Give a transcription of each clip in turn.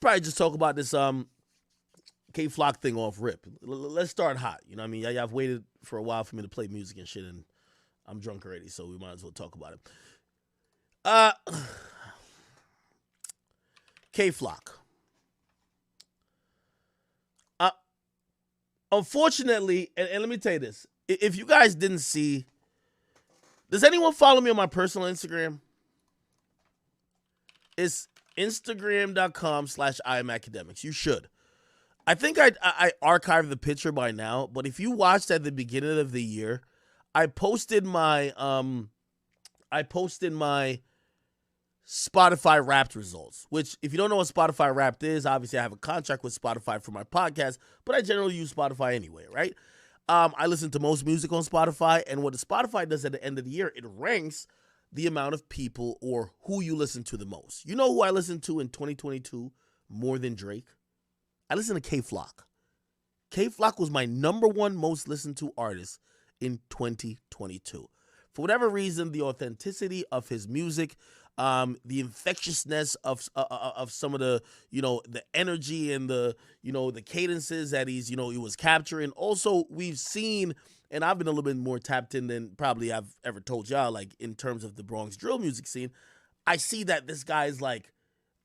probably just talk about this K Flock thing off rip. Let's start hot. You know what I mean? Y'all waited for a while for me to play music and shit, and I'm drunk already, so we might as well talk about it. K Flock. Unfortunately, and let me tell you this. If you guys didn't see, does anyone follow me on my personal Instagram? It's Instagram.com/IamAkademiks. You should. I think I archived the picture by now, but if you watched at the beginning of the year, I posted my Spotify Wrapped results, which if you don't know what Spotify Wrapped is, obviously I have a contract with Spotify for my podcast, but I generally use Spotify anyway, right? I listen to most music on Spotify, and what the Spotify does at the end of the year, it ranks the amount of people or who you listen to the most. You know who I listened to in 2022 more than Drake? I listened to K Flock. K Flock was my number one most listened to artist in 2022. For whatever reason, the authenticity of his music, the infectiousness of some of the, the energy and the cadences that he was capturing. Also, we've seen, and I've been a little bit more tapped in than probably I've ever told y'all, like in terms of the Bronx drill music scene. I see that this guy is like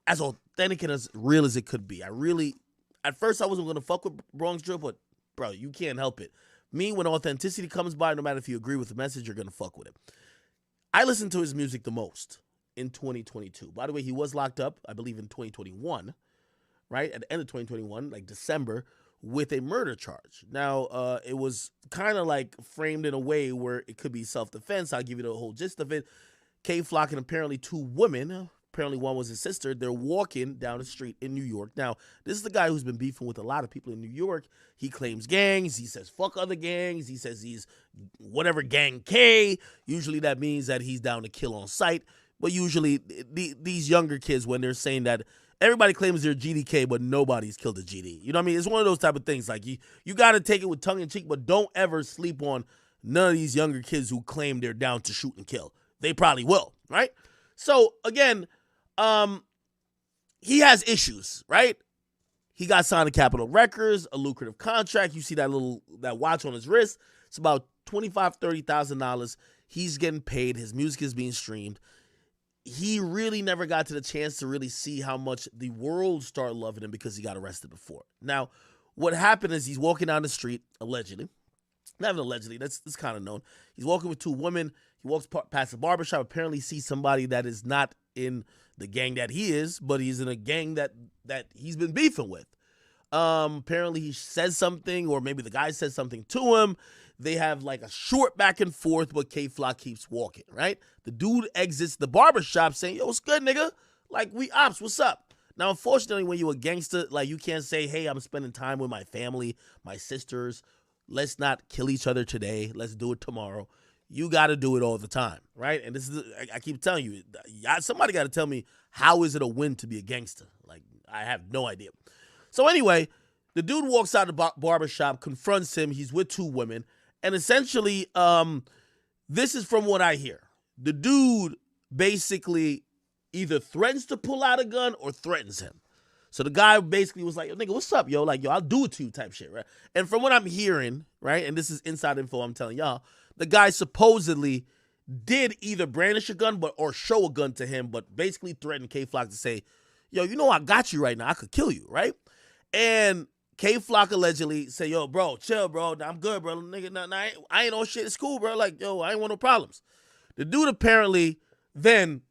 as authentic and as real as it could be. At first I wasn't going to fuck with Bronx drill, but bro, you can't help it. Me, when authenticity comes by, no matter if you agree with the message, you're going to fuck with it. I listen to his music the most in 2022. By the way, he was locked up, I believe, in 2021, right? At the end of 2021, like December, with a murder charge. Now, it was kind of like framed in a way where it could be self-defense. I'll give you the whole gist of it. K Flock and apparently two women, apparently one was his sister, they're walking down the street in New York. Now, this is the guy who's been beefing with a lot of people in New York. He claims gangs. He says fuck other gangs. He says he's whatever gang K. Usually that means that he's down to kill on sight. But usually these younger kids, when they're saying that, everybody claims they're GDK, but nobody's killed a GD. You know what I mean? It's one of those type of things. Like you got to take it with tongue in cheek, but don't ever sleep on none of these younger kids who claim they're down to shoot and kill. They probably will, right? So again, he has issues, right? He got signed to Capitol Records, a lucrative contract. You see that watch on his wrist. It's about $25,000, $30,000. He's getting paid. His music is being streamed. He really never got to the chance to really see how much the world started loving him because he got arrested before. Now, what happened is he's walking down the street, allegedly. Not even allegedly, that's kind of known. He's walking with two women. He walks past a barbershop, apparently sees somebody that is not in the gang that he is, but he's in a gang that he's been beefing with. Apparently he says something, or maybe the guy says something to him. They have like a short back and forth, but K Flock keeps walking, right? The dude exits the barbershop saying, yo, what's good, nigga? Like, we ops, what's up? Now, unfortunately, when you're a gangster, like, you can't say, hey, I'm spending time with my family, my sisters. Let's not kill each other today. Let's do it tomorrow. You got to do it all the time, right? And this is, I keep telling you, somebody got to tell me, how is it a win to be a gangster? Like, I have no idea. So anyway, the dude walks out of the barbershop, confronts him. He's with two women. And essentially, this is from what I hear. The dude basically either threatens to pull out a gun or threatens him. So the guy basically was like, yo, nigga, what's up, yo? Like, yo, I'll do it to you type shit, right? And from what I'm hearing, right, and this is inside info I'm telling y'all, the guy supposedly did either brandish a gun or show a gun to him, but basically threatened K Flock to say, yo, you know I got you right now. I could kill you, right? And K Flock allegedly say, yo, bro, chill, bro. I'm good, bro. Nigga, I ain't on shit. It's cool, bro. Like, yo, I ain't want no problems. The dude apparently then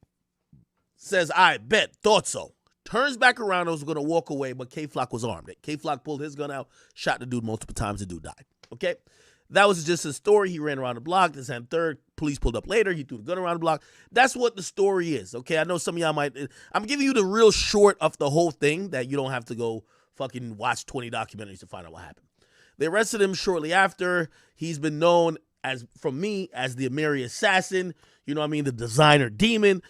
says, I bet, thought so. Turns back around and was going to walk away, but K Flock was armed. K Flock pulled his gun out, shot the dude multiple times. The dude died. Okay? That was just his story. He ran around the block. This and third. Police pulled up later. He threw the gun around the block. That's what the story is. Okay? I know some of y'all might. I'm giving you the real short of the whole thing that you don't have to go fucking watch 20 documentaries to find out what happened. They arrested him shortly after. He's been known from me as the Amiri assassin. You know what I mean? The designer demon.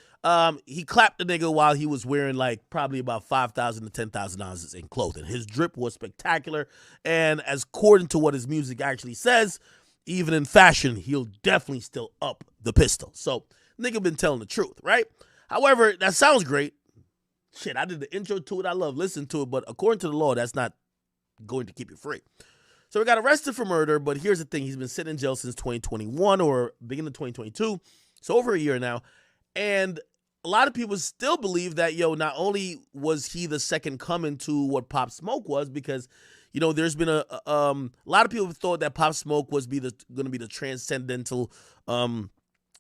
He clapped the nigga while he was wearing like probably about $5,000 to $10,000 in clothing. His drip was spectacular. And as according to what his music actually says, even in fashion, he'll definitely still up the pistol. So nigga been telling the truth, right? However, that sounds great. Shit, I did the intro to it. I love listening to it, but according to the law, that's not going to keep you free. So he got arrested for murder, but here's the thing. He's been sitting in jail since 2021 or beginning of 2022. So over a year now. And a lot of people still believe that, not only was he the second coming to what Pop Smoke was, because, there's been a lot of people thought that Pop Smoke was going to be the transcendental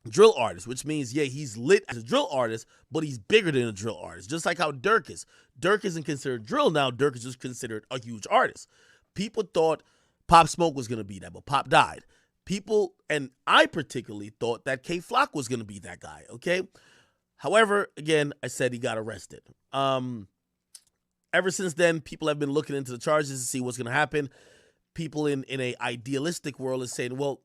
drill artist, which means, he's lit as a drill artist, but he's bigger than a drill artist, just like how Dirk is. Dirk isn't considered drill now. Dirk is just considered a huge artist. People thought Pop Smoke was going to be that, but Pop died. People, and I particularly thought that K Flock was going to be that guy, okay? However, again, I said he got arrested. Ever since then, people have been looking into the charges to see what's going to happen. People in a idealistic world is saying, well,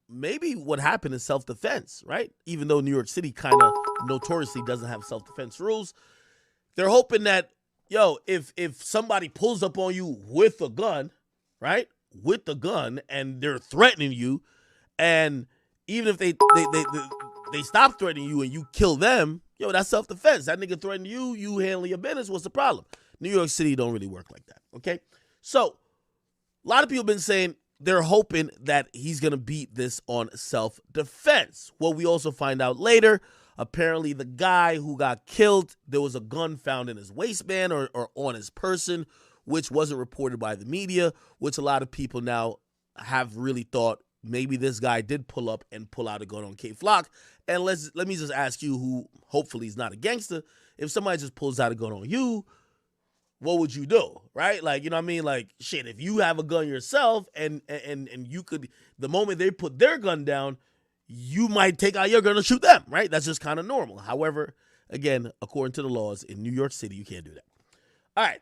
maybe what happened is self-defense, right? Even though New York City kind of notoriously doesn't have self-defense rules. They're hoping that, if somebody pulls up on you with a gun, right? With the gun, and they're threatening you, and even if they stop threatening you and you kill them, that's self-defense. That nigga threatened you, you handle your business, what's the problem? New York City don't really work like that, okay? So, a lot of people have been saying they're hoping that he's going to beat this on self-defense. Well, we also find out later, apparently the guy who got killed, there was a gun found in his waistband or on his person, which wasn't reported by the media, which a lot of people now have really thought maybe this guy did pull up and pull out a gun on K Flock. And let me just ask you, who hopefully is not a gangster, if somebody just pulls out a gun on you, what would you do, right? Like, you know what I mean? Like, shit, if you have a gun yourself and you could, the moment they put their gun down, you might take out your gun and shoot them, right? That's just kind of normal. However, again, according to the laws in New York City, you can't do that. All right.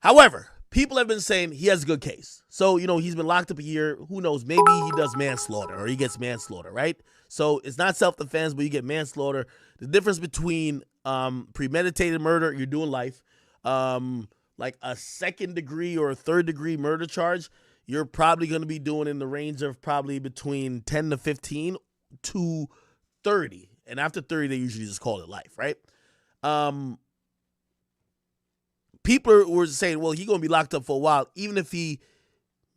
However, people have been saying he has a good case. So, he's been locked up a year. Who knows? Maybe he does manslaughter or he gets manslaughter, right? So it's not self-defense, but you get manslaughter. The difference between premeditated murder, you're doing life, like a second degree or a third degree murder charge, you're probably going to be doing in the range of probably between 10 to 15 to 30. And after 30, they usually just call it life, right? People were saying, well, he's going to be locked up for a while, even if he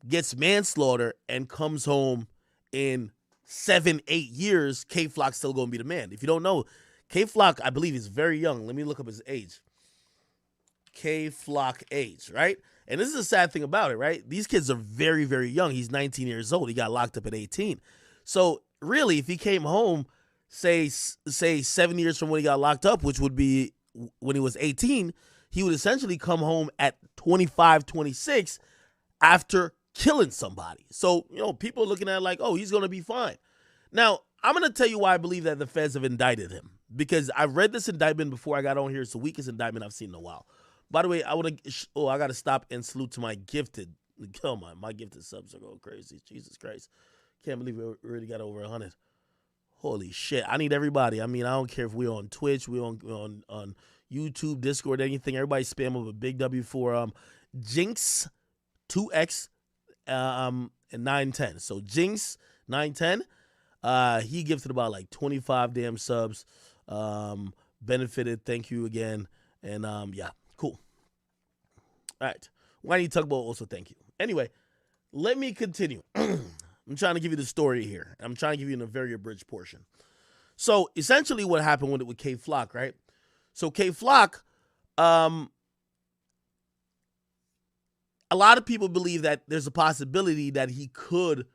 gets manslaughter and comes home in 7-8 years, K Flock's still going to be the man. If you don't know, K Flock, I believe, is very young. Let me look up his age. K Flock age, right? And this is the sad thing about it, right? These kids are very, very young. He's 19 years old. He got locked up at 18. So really, if he came home, say 7 years from when he got locked up, which would be when he was 18, he would essentially come home at 25, 26 after killing somebody. So, people are looking at it like, oh, he's going to be fine. Now, I'm going to tell you why I believe that the feds have indicted him. Because I read this indictment before I got on here. It's the weakest indictment I've seen in a while. By the way, I got to stop and salute to my gifted. Oh, my gifted subs are going crazy. Jesus Christ. Can't believe we already got over 100. Holy shit. I need everybody. I mean, I don't care if we're on Twitch, we're on YouTube, Discord, anything. Everybody spam up a big W for Jinx 2X and 910. So Jinx 910. He gifted about like 25 damn subs. Benefited. Thank you again. And yeah, cool. All right. Why need Tugboat also thank you. Anyway, let me continue. I'm trying to give you the story here. I'm trying to give you in a very abridged portion. So essentially what happened with K Flock, right? So K Flock, a lot of people believe that there's a possibility that he could,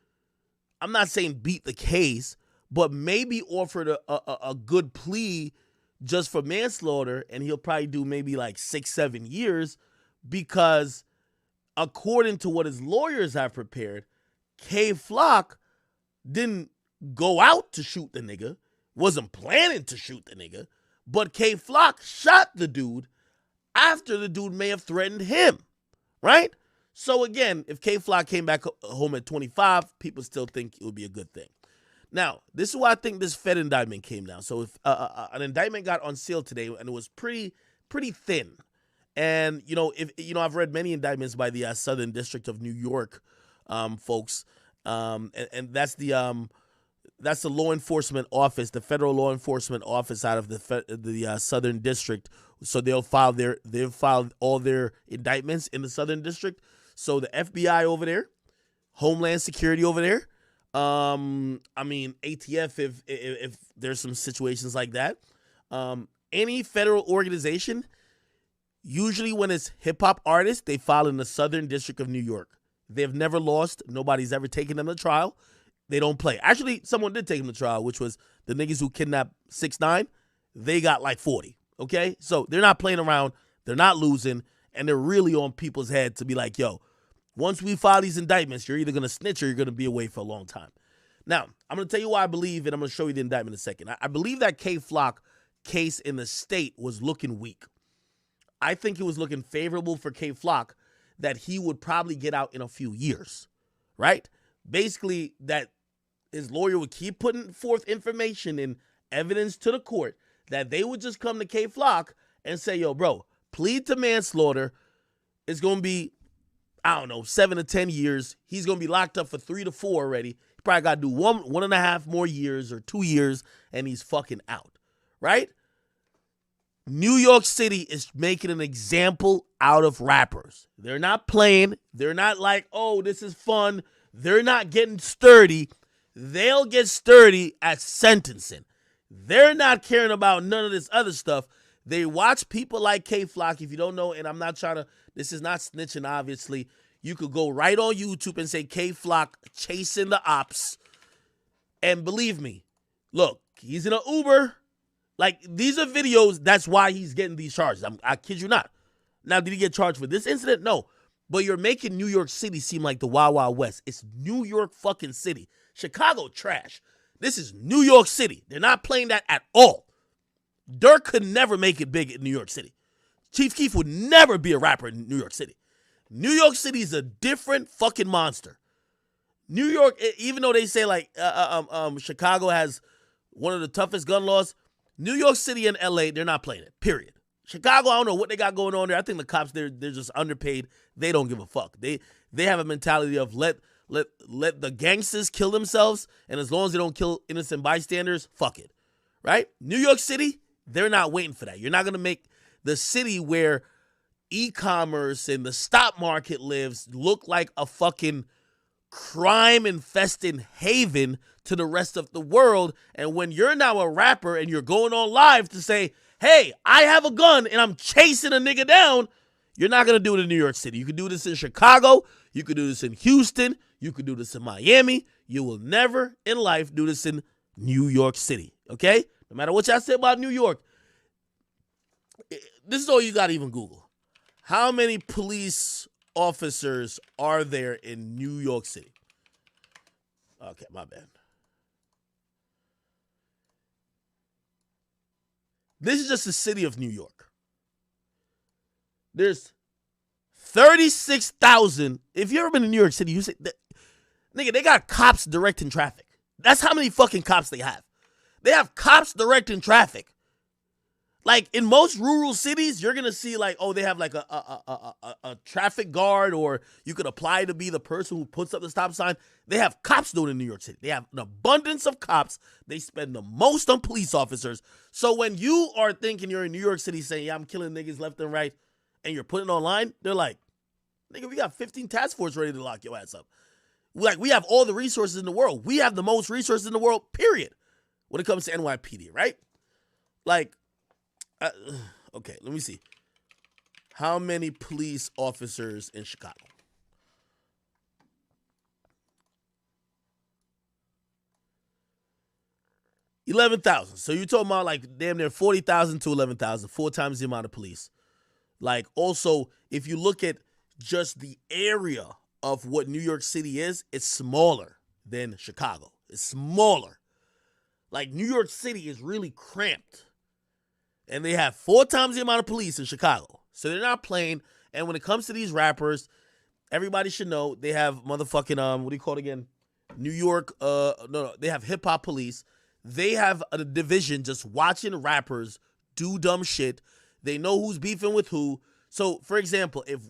I'm not saying beat the case, but maybe offered a good plea just for manslaughter, and he'll probably do maybe like 6-7 years, because according to what his lawyers have prepared, K Flock didn't go out to shoot the nigga, wasn't planning to shoot the nigga, but K Flock shot the dude after the dude may have threatened him, right? So again, if K Flock came back home at 25, people still think it would be a good thing. Now, this is why I think this Fed indictment came down. So if an indictment got on sale today, and it was pretty thin, and I've read many indictments by the Southern District of New York folks, and that's the law enforcement office, the federal law enforcement office out of the Southern District, So they'll file all their indictments in the Southern District. So the FBI over there, Homeland Security over there, ATF if there's some situations like that. Any federal organization, usually when it's hip-hop artists, they file in the Southern District of New York. They've never lost. Nobody's ever taken them to trial. They don't play. Actually, someone did take them to trial, which was the niggas who kidnapped 6ix9ine. They got like 40, okay? So they're not playing around. They're not losing, and they're really on people's head to be like, yo, once we file these indictments, you're either going to snitch or you're going to be away for a long time. Now, I'm going to tell you why I believe, and I'm going to show you the indictment in a second. I believe that K Flock case in the state was looking weak. I think it was looking favorable for K Flock that he would probably get out in a few years, right? Basically, that his lawyer would keep putting forth information and evidence to the court that they would just come to K Flock and say, yo, bro, plead to manslaughter. It's going to be, 7 to 10 years. He's going to be locked up for 3 to 4 already. He probably got to do 1.5 more years or 2 years, and he's fucking out, right? New York City is making an example out of rappers. They're not playing. They're not like, oh, this is fun. They're not getting sturdy. They'll get sturdy at sentencing. They're not caring about none of this other stuff. They watch people like K Flock. If you don't know, and I'm not trying to, this is not snitching, obviously. You could go right on YouTube and say K Flock chasing the ops. And believe me, look, he's in an Uber. Like, these are videos. That's why he's getting these charges. I kid you not. Now, did he get charged for this incident? No. But you're making New York City seem like the Wild Wild West. It's New York fucking City. Chicago trash. This is New York City. They're not playing that at all. Dirk could never make it big in New York City. Chief Keef would never be a rapper in New York City. New York City is a different fucking monster. New York, even though they say like Chicago has one of the toughest gun laws, New York City and LA, they're not playing it, period. Chicago, I don't know what they got going on there. I think the cops, they're just underpaid. They don't give a fuck. They have a mentality of let the gangsters kill themselves, and as long as they don't kill innocent bystanders, fuck it, right? New York City, they're not waiting for that. You're not going to make the city where e-commerce and the stock market lives look like a fucking crime-infested haven to the rest of the world. And when you're now a rapper and you're going on live to say, hey, I have a gun and I'm chasing a nigga down, you're not going to do it in New York City. You can do this in Chicago. You could do this in Houston. You could do this in Miami. You will never in life do this in New York City, okay? No matter what y'all say about New York, this is all you got to even Google. How many police officers are there in New York City? Okay, my bad. This is just the city of New York. There's 36,000. If you ever been in New York City, you say, nigga, they got cops directing traffic. That's how many fucking cops they have. They have cops directing traffic. Like, in most rural cities, you're going to see, like, oh, they have, like, a traffic guard, or you could apply to be the person who puts up the stop sign. They have cops doing it in New York City. They have an abundance of cops. They spend the most on police officers. So when you are thinking you're in New York City saying, yeah, I'm killing niggas left and right, and you're putting it online, they're like, nigga, we got 15 task force ready to lock your ass up. Like, we have all the resources in the world. We have the most resources in the world, period, when it comes to NYPD, right? Like, okay, let me see. How many police officers in Chicago? 11,000. So you're talking about like damn near 40,000 to 11,000, 4 times the amount of police. Like, also, if you look at just the area of what New York City is, it's smaller than Chicago. It's smaller. Like, New York City is really cramped. And they have 4 times the amount of police in Chicago. So they're not playing. And when it comes to these rappers, everybody should know they have motherfucking, what do you call it again? New York, no, they have hip-hop police. They have a division just watching rappers do dumb shit. They know who's beefing with who. So, for example, if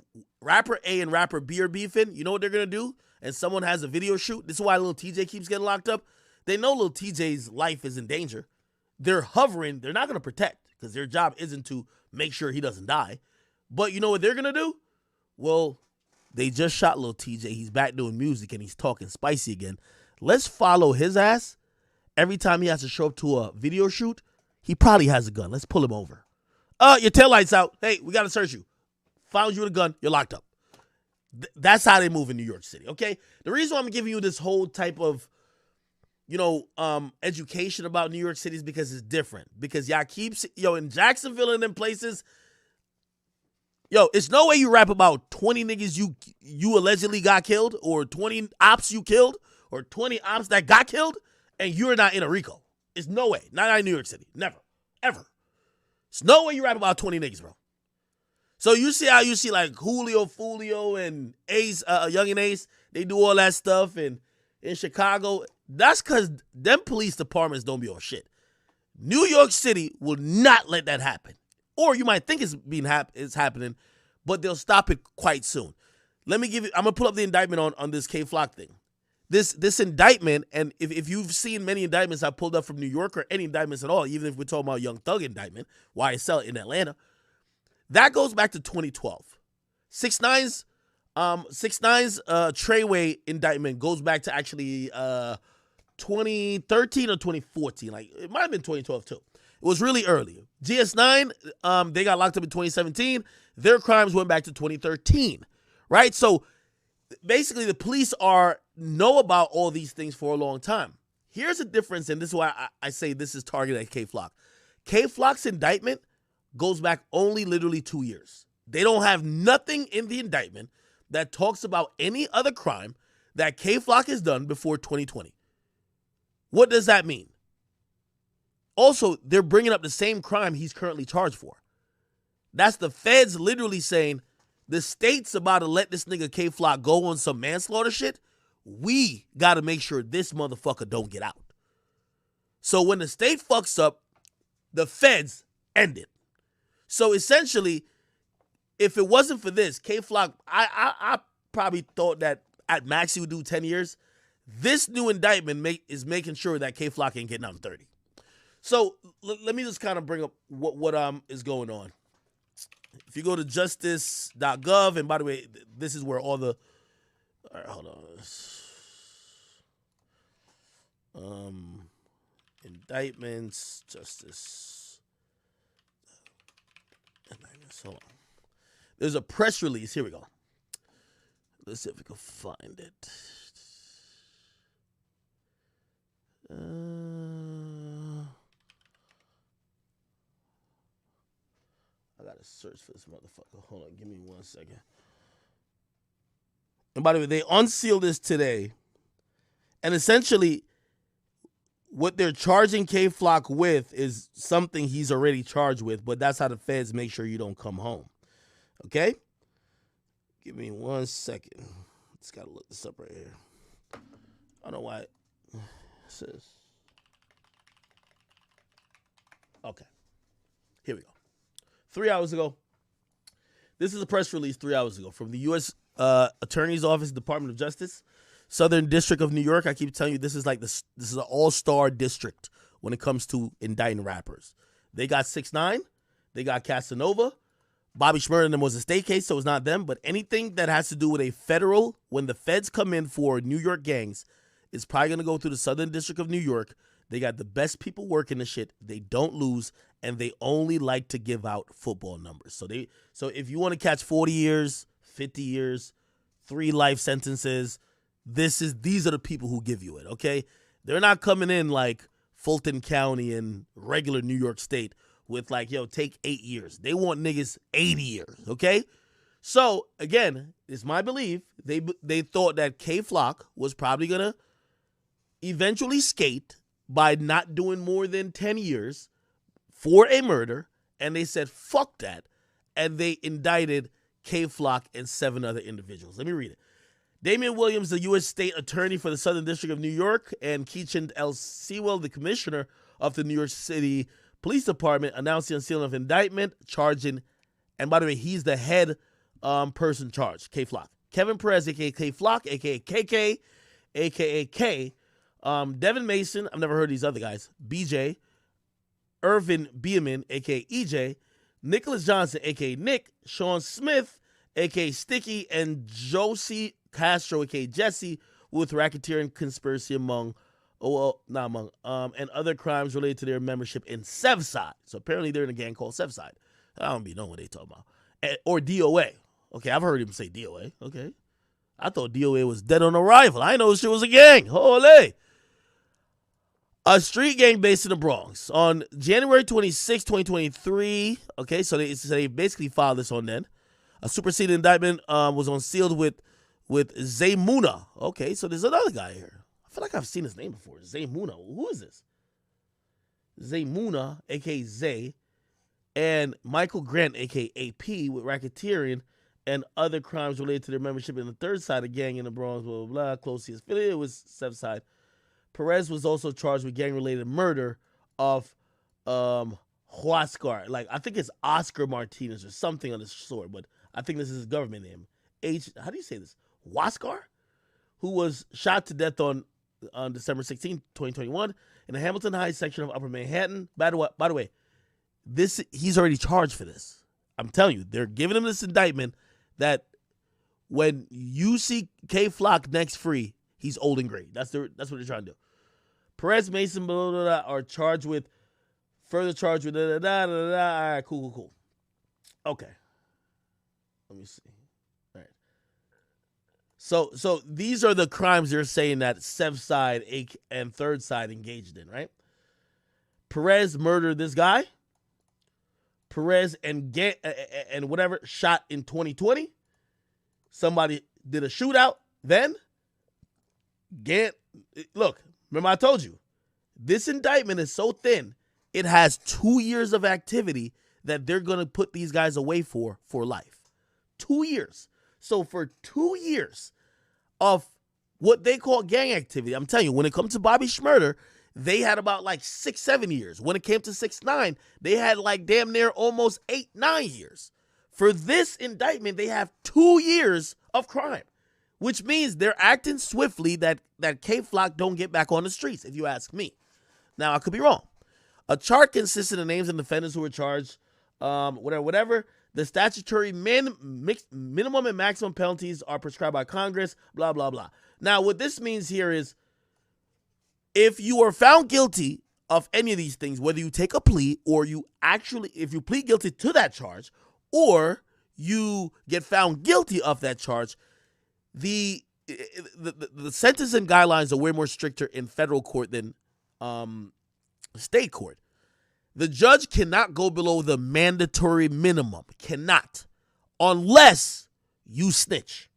rapper A and rapper B are beefing, you know what they're going to do? And someone has a video shoot. This is why Lil TJ keeps getting locked up. They know Lil TJ's life is in danger. They're hovering. They're not going to protect because their job isn't to make sure he doesn't die. But you know what they're going to do? Well, they just shot Lil TJ. He's back doing music and he's talking spicy again. Let's follow his ass. Every time he has to show up to a video shoot, he probably has a gun. Let's pull him over. Your taillight's out. Hey, we got to search you. Found you with a gun. You're locked up. That's how they move in New York City, okay? The reason why I'm giving you this whole type of, education about New York City is because it's different. Because y'all keeps, in Jacksonville and them places, it's no way you rap about 20 niggas you allegedly got killed, or 20 ops you killed, or 20 ops that got killed, and you're not in a RICO. It's no way. Not in New York City. Never. Ever. It's no way you rap about 20 niggas, bro. So you see how you see like Julio, Fulio, and Ace, Young and Ace, they do all that stuff in Chicago. That's because them police departments don't be on shit. New York City will not let that happen. Or you might think it's happening, but they'll stop it quite soon. I'm gonna pull up the indictment on this K-Flock thing. This indictment, and if you've seen many indictments I pulled up from New York, or any indictments at all, even if we're talking about Young Thug indictment, YSL in Atlanta, that goes back to 2012. 6ix9ine's Treyway indictment goes back to actually 2013 or 2014. Like, it might have been 2012 too. It was really early. GS9, they got locked up in 2017. Their crimes went back to 2013, right? So basically, the police know about all these things for a long time. Here's the difference, and this is why I say this is targeted at K-Flock. K-Flock's indictment goes back only literally 2 years. They don't have nothing in the indictment that talks about any other crime that K-Flock has done before 2020. What does that mean? Also, they're bringing up the same crime he's currently charged for. That's the feds literally saying, the state's about to let this nigga K-Flock go on some manslaughter shit. We got to make sure this motherfucker don't get out. So when the state fucks up, the feds end it. So essentially, if it wasn't for this, K-Flock, I probably thought that at max he would do 10 years. This new indictment is making sure that K-Flock ain't getting out in 30. So let me just kind of bring up what is going on. If you go to justice.gov, and by the way, this is where all the, all right, hold on. Indictments, justice. Hold on. There's a press release. Here we go. Let's see if we can find it. I gotta search for this motherfucker. Hold on, give me 1 second. And by the way, they unsealed this today. And essentially, what they're charging K-Flock with is something he's already charged with, but that's how the feds make sure you don't come home. Okay? Give me 1 second. Just gotta look this up right here. I don't know why it says. Okay. Here we go. 3 hours ago. This is a press release 3 hours ago from the U.S. Attorney's Office, Department of Justice, Southern District of New York. I keep telling you, this is an all-star district when it comes to indicting rappers. They got 6ix9ine. They got Casanova. Bobby Shmurda and them was a state case, so it's not them. But anything that has to do with a federal, when the feds come in for New York gangs, it's probably going to go through the Southern District of New York. They got the best people working the shit. They don't lose, and they only like to give out football numbers. So if you want to catch 40 years, 50 years, 3 life sentences, these are the people who give you it, okay? They're not coming in like Fulton County and regular New York State with like, take 8 years. They want niggas 80 years, okay? So, again, it's my belief, they thought that K-Flock was probably going to eventually skate by not doing more than 10 years for a murder, and they said, fuck that, and they indicted K-Flock and 7 other individuals. Let me read it. Damian Williams, the U.S. State Attorney for the Southern District of New York, and Keechant L. Sewell, the Commissioner of the New York City Police Department, announced the unsealing of indictment, charging, and by the way, he's the head person charged, K-Flock. Kevin Perez, a.k.a. K-Flock, a.k.a. KK, a.k.a. K. Devin Mason, I've never heard of these other guys, BJ. Irvin Beeman, a.k.a. EJ. Nicholas Johnson, a.k.a. Nick, Sean Smith, a.k.a. Sticky, and Josie Castro, a.k.a. Jesse, with racketeering conspiracy and other crimes related to their membership in Sevside. So apparently they're in a gang called Sevside. I don't be knowing what they talking about. Or DOA. Okay, I've heard him say DOA. Okay. I thought DOA was dead on arrival. I know this shit was a gang. Holy. A street gang based in the Bronx. On January 26, 2023, okay, so they basically filed this on then. A superseded indictment was unsealed with Zaymuna. Okay, so there's another guy here. I feel like I've seen his name before. Zaymuna. Who is this? Zaymuna, a.k.a. Zay, and Michael Grant, a.k.a. AP, with racketeering and other crimes related to their membership in the third side of gang in the Bronx, blah, blah, blah, closely affiliated with Sevside. Perez was also charged with gang-related murder of Huascar. Like, I think it's Oscar Martinez or something of the sort, but I think this is his government name. How do you say this? Huascar? Who was shot to death on December 16, 2021 in the Hamilton Heights section of Upper Manhattan. By the way, he's already charged for this. I'm telling you, they're giving him this indictment that when you see K Flock next free, he's old and gray. That's what they're trying to do. Perez, Mason, blah, blah, blah, are charged with further charged with da, da, da, da, da. All right, cool. Okay. Let me see. All right. So these are the crimes they're saying that Sevside and Third Side engaged in, right? Perez murdered this guy. Perez and whatever shot in 2020. Somebody did a shootout then. Look, remember I told you, this indictment is so thin, it has 2 years of activity that they're going to put these guys away for life. 2 years. So for 2 years of what they call gang activity, I'm telling you, when it comes to Bobby Shmurda, they had about like 6-7 years. When it came to 6ix9ine, they had like damn near almost 8-9 years. For this indictment, they have 2 years of crime, which means they're acting swiftly that K-Flock don't get back on the streets, if you ask me. Now, I could be wrong. A chart consists of the names of defendants who were charged, whatever. The statutory minimum and maximum penalties are prescribed by Congress, blah, blah, blah. Now, what this means here is if you are found guilty of any of these things, whether you take a plea or if you plead guilty to that charge or you get found guilty of that charge, the sentencing guidelines are way more stricter in federal court than state court. The judge cannot go below the mandatory minimum. Cannot. Unless you snitch.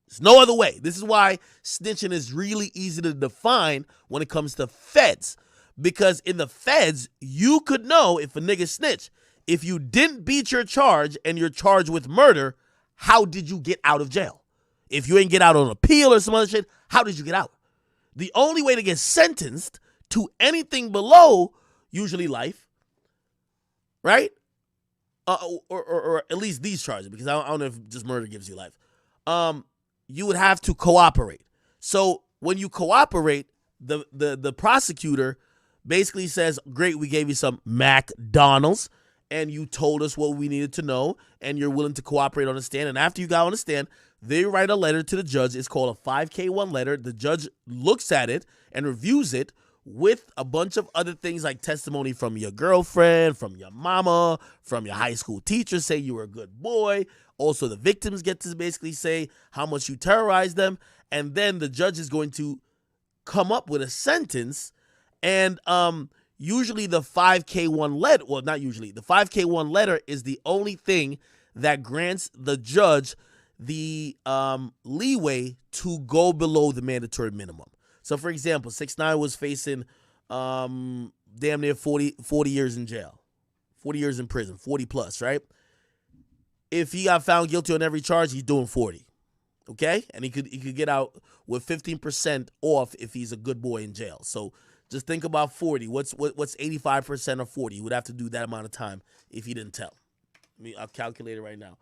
There's no other way. This is why snitching is really easy to define when it comes to feds. Because in the feds, you could know if a nigga snitch. If you didn't beat your charge and you're charged with murder, how did you get out of jail? If you ain't get out on appeal or some other shit, how did you get out? The only way to get sentenced to anything below usually life, right? Or at least these charges, because I don't know if just murder gives you life. You would have to cooperate. So when you cooperate, the prosecutor basically says, great, we gave you some McDonald's, and you told us what we needed to know, and you're willing to cooperate on the stand. And after you got on the stand, they write a letter to the judge. It's called a 5K1 letter. The judge looks at it and reviews it with a bunch of other things like testimony from your girlfriend, from your mama, from your high school teacher, say you were a good boy. Also, the victims get to basically say how much you terrorized them. And then the judge is going to come up with a sentence. And usually the 5K1 letter, well, not usually, the 5K1 letter is the only thing that grants the judge the leeway to go below the mandatory minimum. So, for example, 6ix9ine was facing damn near 40 years in jail, 40 years in prison, 40 plus, right? If he got found guilty on every charge, he's doing 40, okay? And he could get out with 15% off if he's a good boy in jail. So just think about 40. What's 85% of 40? You would have to do that amount of time if he didn't tell. I'll calculate it right now.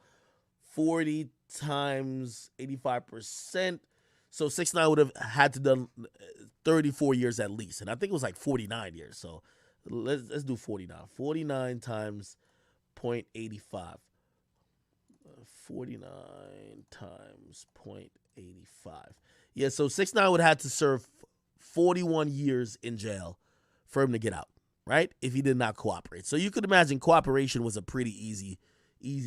40 times 85%. So 6ix9ine would have had to done 34 years at least. And I think it was like 49 years. So let's do 49. 49 times .85. 49 times .85. Yeah, so 6ix9ine would have to serve 41 years in jail for him to get out, right? If he did not cooperate. So you could imagine cooperation was a pretty easy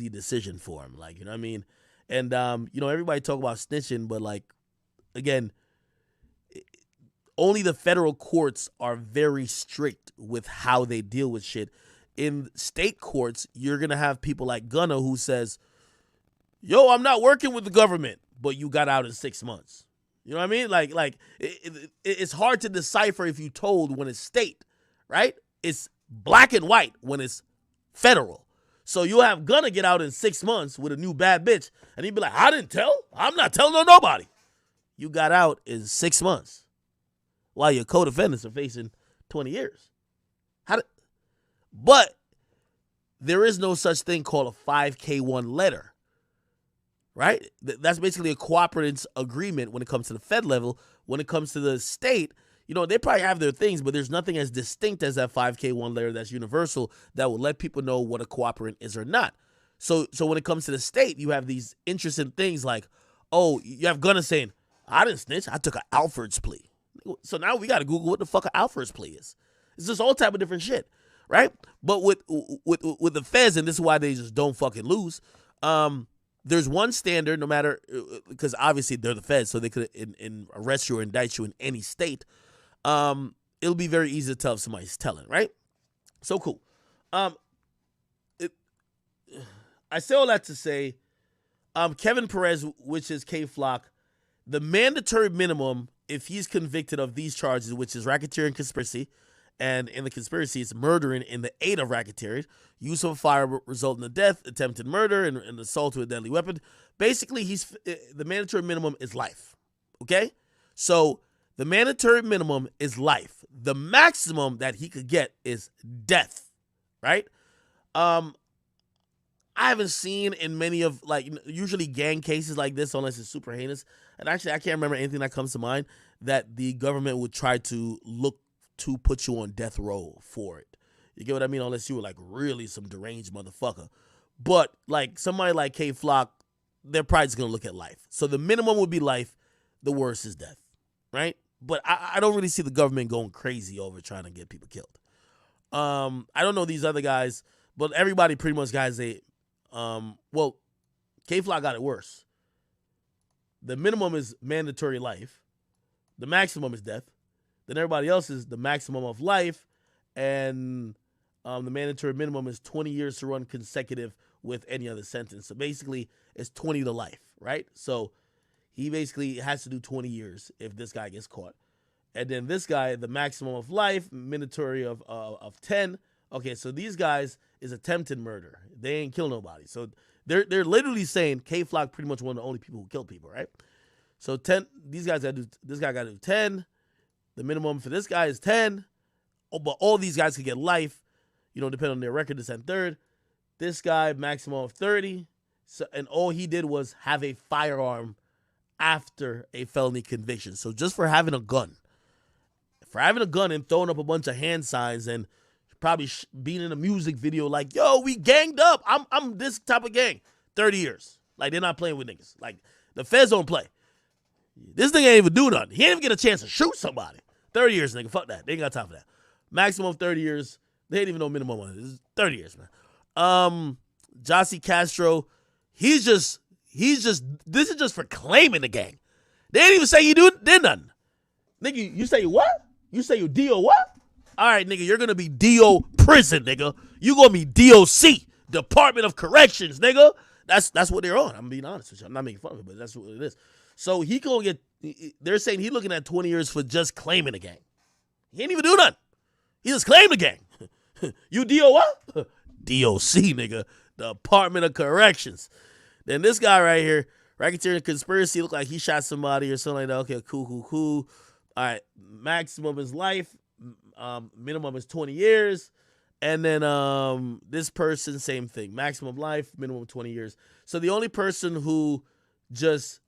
decision for him. Like, you know what I mean? And, everybody talk about snitching, but, like, again, only the federal courts are very strict with how they deal with shit. In state courts, you're going to have people like Gunna who says, yo, I'm not working with the government, but you got out in 6 months. You know what I mean? Like it's hard to decipher if you told when it's state, right? It's black and white when it's federal. So you'll have Gunna get out in 6 months with a new bad bitch, and he'd be like, I didn't tell. I'm not telling on nobody. You got out in 6 months while your co-defendants are facing 20 years. But there is no such thing called a 5K1 letter, right? That's basically a cooperative agreement when it comes to the Fed level. When it comes to the state, they probably have their things, but there's nothing as distinct as that 5K1 letter that's universal that will let people know what a cooperant is or not. So when it comes to the state, you have these interesting things like, oh, you have Gunna saying, I didn't snitch, I took an Alford's plea. So now we got to Google what the fuck an Alford's plea is. It's just all type of different shit, right? But with the feds, and this is why they just don't fucking lose, there's one standard, no matter, because obviously they're the feds, so they could arrest you or indict you in any state. It'll be very easy to tell if somebody's telling, right? So cool. I say all that to say, Kevin Perez, which is K-Flock, the mandatory minimum, if he's convicted of these charges, which is racketeering conspiracy, and in the conspiracy, it's murdering in the aid of racketeering, use of a fire resulting in death, attempted murder, and assault with a deadly weapon. Basically, the mandatory minimum is life, okay? So the mandatory minimum is life. The maximum that he could get is death, right? I haven't seen in many of, usually gang cases like this, unless it's super heinous, and actually I can't remember anything that comes to mind, that the government would try to look to put you on death row for it. You get what I mean? Unless you were, really some deranged motherfucker. But, somebody like K-Flock, they're probably just going to look at life. So the minimum would be life. The worst is death, right? But I don't really see the government going crazy over trying to get people killed. I don't know these other guys, but everybody pretty much got K-Flock got it worse. The minimum is mandatory life. The maximum is death. Then everybody else is the maximum of life, and the mandatory minimum is 20 years to run consecutive with any other sentence. So basically, it's 20 to life, right? So he basically has to do 20 years if this guy gets caught. And then this guy, the maximum of life, mandatory of 10. Okay, so these guys is attempted murder. They ain't kill nobody. So they're literally saying K-Flock pretty much one of the only people who kill people, right? So 10. This guy got to do 10. The minimum for this guy is 10. Oh, but all these guys can get life, depending on their record, this and third. This guy, maximum of 30. So, and all he did was have a firearm after a felony conviction. So just for having a gun. And throwing up a bunch of hand signs and probably being in a music video like, yo, we ganged up. I'm this type of gang. 30 years. They're not playing with niggas. The feds don't play. This nigga ain't even do nothing. He ain't even get a chance to shoot somebody. 30 years, nigga. Fuck that. They ain't got time for that. Maximum 30 years. They ain't even know minimum on it. This is 30 years, man. Jossie Castro, this is just for claiming the gang. They didn't even say you did nothing. Nigga, you say what? You say you DO what? All right, nigga, you're going to be DO prison, nigga. You going to be DOC, Department of Corrections, nigga. That's what they're on. I'm being honest with you. I'm not making fun of it, but that's what it is. So he gonna get, they're saying he's looking at 20 years for just claiming a gang. He ain't even do nothing. He just claimed a gang. You DO what? DOC, nigga. Department of Corrections. Then this guy right here, racketeering conspiracy, look like he shot somebody or something like that. Okay, cool. All right, maximum is life. Minimum is 20 years. And then this person, same thing. Maximum life, minimum 20 years. So the only person who just,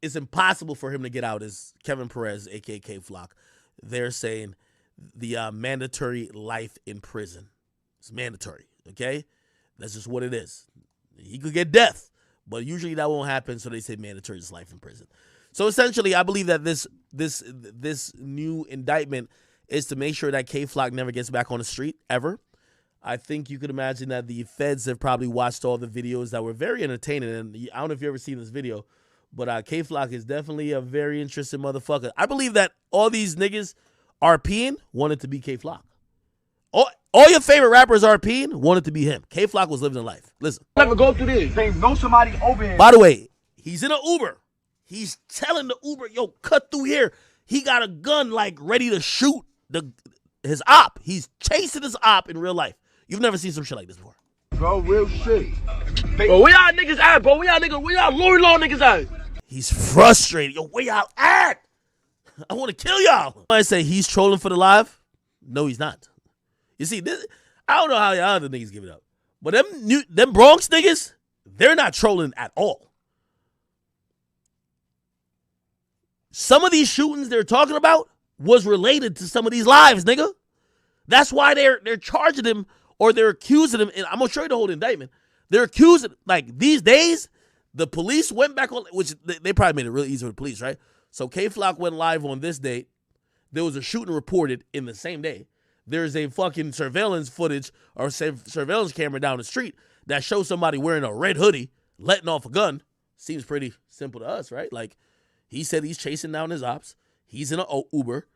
it's impossible for him to get out is Kevin Perez, a.k.a. K-Flock. They're saying the mandatory life in prison. It's mandatory. okay? That's just what it is. He could get death, but usually that won't happen, so they say mandatory is life in prison. So essentially, I believe that this new indictment is to make sure that K-Flock never gets back on the street, ever. I think you could imagine that the feds have probably watched all the videos that were very entertaining, and I don't know if you've ever seen this video, but K-Flock is definitely a very interesting motherfucker. I believe that all these niggas RPing wanted to be K-Flock. All your favorite rappers RPing wanted to be him. K-Flock was living a life. Listen. Never go through this. They know somebody open. By the way, he's in an Uber. He's telling the Uber, yo, cut through here. He got a gun, like, ready to shoot his op. He's chasing his op in real life. You've never seen some shit like this before. Bro, real shit. Bro, where y'all niggas at, bro? Where y'all Lori Law niggas at? He's frustrated. Yo, where y'all at? I want to kill y'all. I say he's trolling for the live. No, he's not. You see, this, I don't know how y'all other niggas give it up. But them Bronx niggas, they're not trolling at all. Some of these shootings they're talking about was related to some of these lives, nigga. That's why they're charging him, or they're accusing him. And I'm going to show you the whole indictment. They're accusing, like, these days, the police went back on, which they probably made it really easy for the police, right? So K-Flock went live on this date. There was a shooting reported in the same day. There's a fucking surveillance footage or surveillance camera down the street that shows somebody wearing a red hoodie, letting off a gun. Seems pretty simple to us, right? Like, he said he's chasing down his ops. He's in an Uber.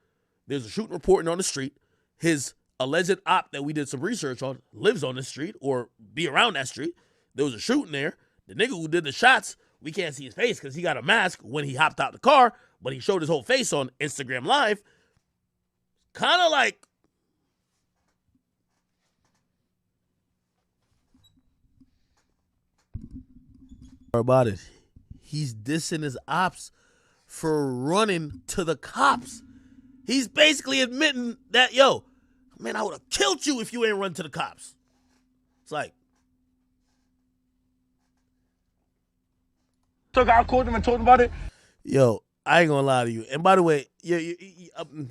There's a shooting reporting on the street. His alleged op that we did some research on lives on the street or be around that street. There was a shooting there. The nigga who did the shots, we can't see his face because he got a mask when he hopped out the car, but he showed his whole face on Instagram Live. Kind of like, about it. He's dissing his ops for running to the cops. He's basically admitting that, yo, man, I would have killed you if you ain't run to the cops. It's like, So I called him and told him about it. yo, I ain't gonna lie to you. And by the way, I'm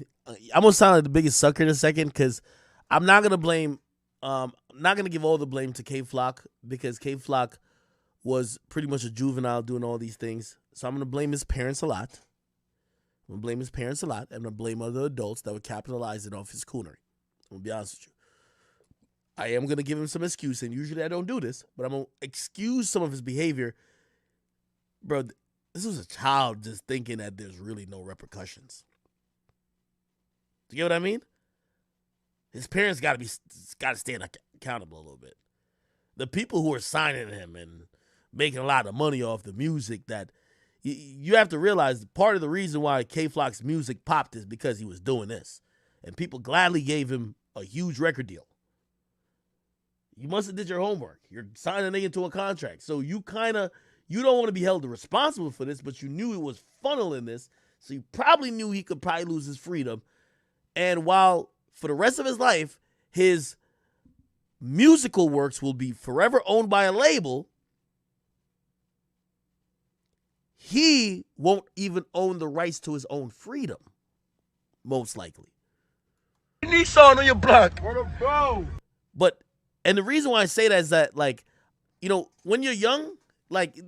gonna sound like the biggest sucker in a second because I'm not gonna blame, I'm not gonna give all the blame to K-Flock because K-Flock was pretty much a juvenile doing all these things. So I'm going to blame his parents a lot. I'm going to blame his parents a lot. I'm going to blame other adults that were capitalizing off his coonery. I'm going to be honest with you. I am going to give him some excuse, and usually I don't do this, but I'm going to excuse some of his behavior. Bro, this was a child just thinking that there's really no repercussions. Do you get what I mean? His parents got to stand accountable a little bit. The people who are signing him and making a lot of money off the music, that you have to realize part of the reason why K-Flock's music popped is because he was doing this. And people gladly gave him a huge record deal. You must have did your homework. You're signing into a contract. So you don't want to be held responsible for this, but you knew it was funneling this. So you probably knew he could probably lose his freedom. And while for the rest of his life, his musical works will be forever owned by a label, he won't even own the rights to his own freedom, most likely. Nissan on your block. What up, bro? And the reason why I say that is that, like, you know, when you're young, like,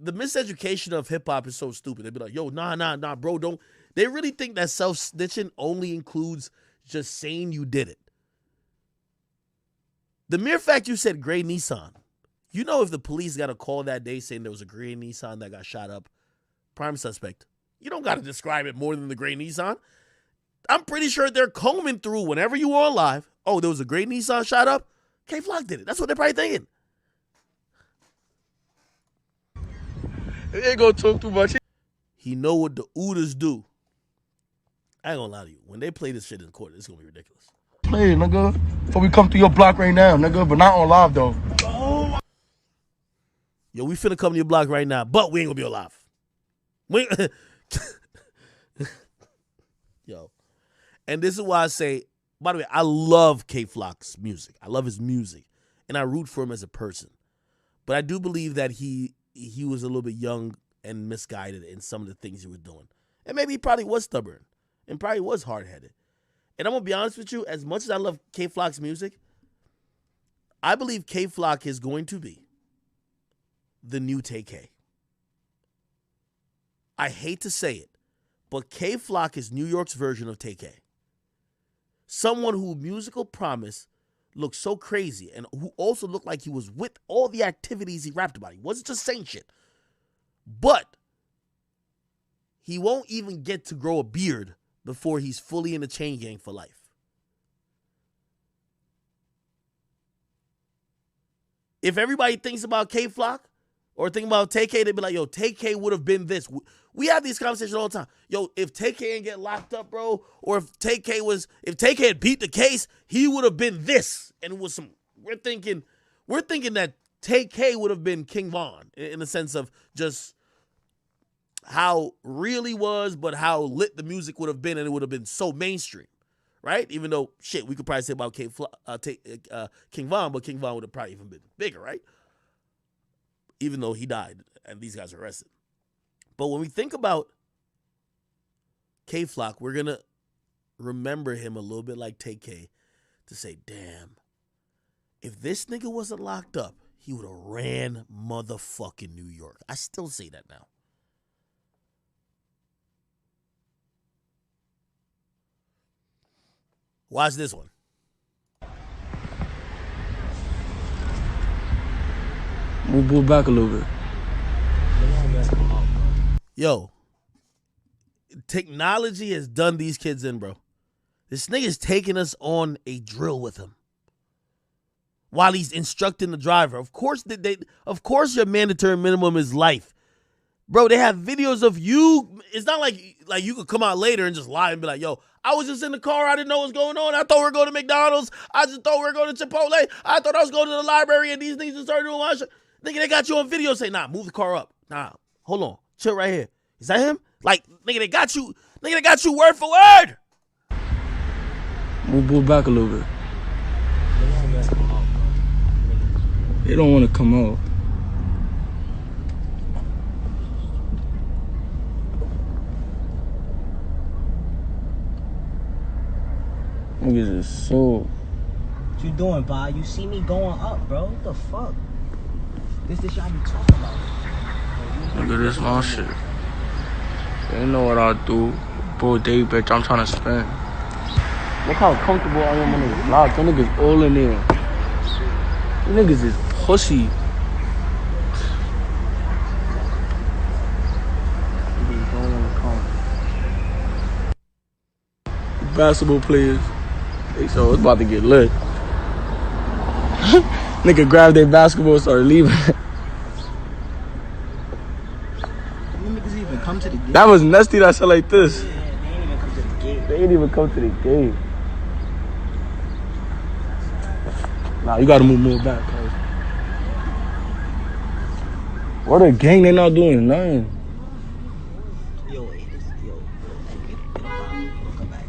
the miseducation of hip-hop is so stupid. They'd be like, yo, nah, bro, don't. They really think that self-snitching only includes just saying you did it. The mere fact you said gray Nissan, you know, if the police got a call that day saying there was a gray Nissan that got shot up, prime suspect, you don't got to describe it more than the gray Nissan. I'm pretty sure they're combing through whenever you were on live. Oh, there was a gray Nissan shot up? K-Flock did it. That's what they're probably thinking. He ain't gonna talk too much. He know what the Ooders do. I ain't gonna lie to you. When they play this shit in court, it's gonna be ridiculous. Play it, nigga. Before we come to your block right now, nigga, but not on live though. Oh. Yo, we finna come to your block right now, but we ain't gonna be on live. Yo. And this is why I say, by the way, I love K-Flock's music. I love his music. And I root for him as a person. But I do believe that he was a little bit young and misguided in some of the things he was doing. And maybe he probably was stubborn and probably was hard-headed. And I'm going to be honest with you, as much as I love K-Flock's music, I believe K-Flock is going to be the new TK. I hate to say it, but K-Flock is New York's version of TK. Someone who musical promise looked so crazy and who also looked like he was with all the activities he rapped about. He wasn't just saying shit. But he won't even get to grow a beard before he's fully in the chain gang for life. If everybody thinks about K-Flock or think about TK, they'd be like, yo, TK would have been this. We have these conversations all the time. Yo, if TK didn't get locked up, bro, or if TK had beat the case, he would have been this. And it was some, we're thinking that TK would have been King Von in the sense of just how real he was, but how lit the music would have been, and it would have been so mainstream, right? Even though, shit, we could probably say about King Von, but King Von would have probably even been bigger, right? Even though he died and these guys are arrested. But when we think about K-Flock, we're going to remember him a little bit like TK to say, damn, if this nigga wasn't locked up, he would have ran motherfucking New York. I still say that now. Watch this one. Move back a little bit. Yo, technology has done these kids in, bro. This nigga's taking us on a drill with him while he's instructing the driver. Of course, of course, your mandatory minimum is life, bro. They have videos of you. It's not like you could come out later and just lie and be like, yo, I was just in the car. I didn't know what was going on. I thought we were going to McDonald's. I just thought we were going to Chipotle. I thought I was going to the library and these things just started doing my shit. Nigga, they got you on video. Say, nah, move the car up. Nah, hold on. Chill right here. Is that him? Like, nigga, they got you. Nigga, they got you word for word. Move back a little bit. They don't want to come out. Niggas is so. What you doing, Bob? You see me going up, bro? What the fuck? This y'all be talking about. Nigga, this my shit. They know what I do. Bro, day, bitch, I'm trying to spend. Look how comfortable I am on this block. Them niggas all in there. Them niggas is pussy. Niggas don't wanna come. Basketball players. Hey, so it's about to get lit. Nigga grabbed their basketball and started leaving. Come to the gate. That was nasty that shit like this. Yeah, they ain't even come to the gate. They ain't even come to the gate. Nah, you gotta move more back, cuz. What a gang, they not doing nothing. Yo, get up out. Don't come back.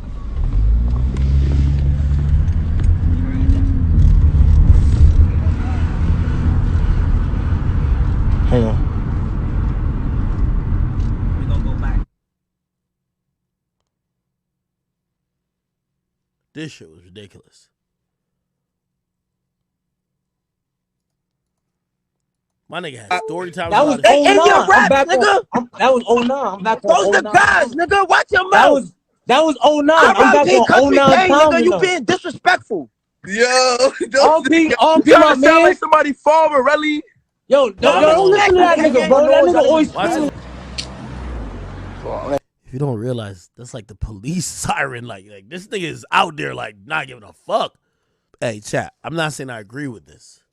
Hang on. This shit was ridiculous. My nigga had story time. That was 09. I'm back nigga. That was 09. I'm back on 09. Those the guys, nigga. Watch your mouth. That was 09. I'm back on 09 time. Nigga, you being disrespectful. Yo, RP, you my sound man. like somebody forward, really. Yo, don't listen to that nigga, bro. That nigga always screaming. If you don't realize, that's like the police siren. Like this nigga is out there like not giving a fuck. Hey, chat, I'm not saying I agree with this,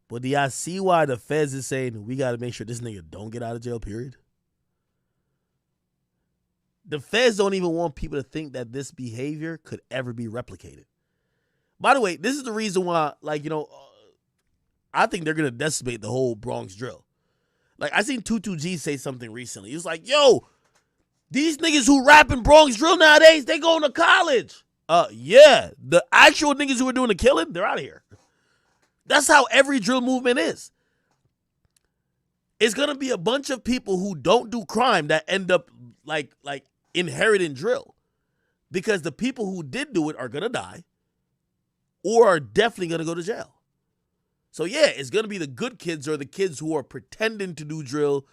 but do y'all see why the feds is saying we got to make sure this nigga don't get out of jail, period? The feds don't even want people to think that this behavior could ever be replicated. By the way, this is the reason why, like, I think they're going to decimate the whole Bronx drill. Like, I seen 22G say something recently. He was like, yo, these niggas who rap in Bronx drill nowadays, they going to college. Yeah, the actual niggas who are doing the killing, they're out of here. That's how every drill movement is. It's going to be a bunch of people who don't do crime that end up like inheriting drill. Because the people who did do it are going to die or are definitely going to go to jail. So yeah, it's gonna be the good kids or the kids who are pretending to do drill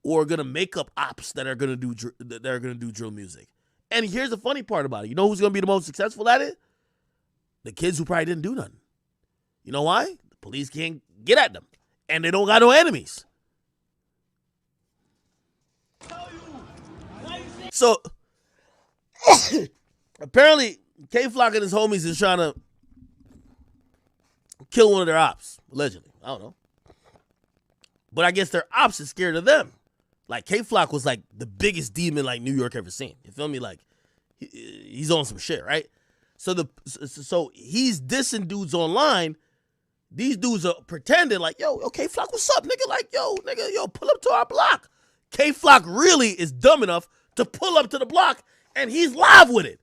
or gonna make up ops that are gonna do drill music. And here's the funny part about it. You know who's gonna be the most successful at it? The kids who probably didn't do nothing. You know why? The police can't get at them, and they don't got no enemies. So apparently, K-Flock and his homies is trying to kill one of their ops, allegedly. I don't know. But I guess their ops is scared of them. Like, K-Flock was like the biggest demon like New York ever seen. You feel me? Like, he's on some shit, right? So he's dissing dudes online. These dudes are pretending like, yo, K-Flock, what's up, nigga? Like, yo, pull up to our block. K-Flock really is dumb enough to pull up to the block, and he's live with it.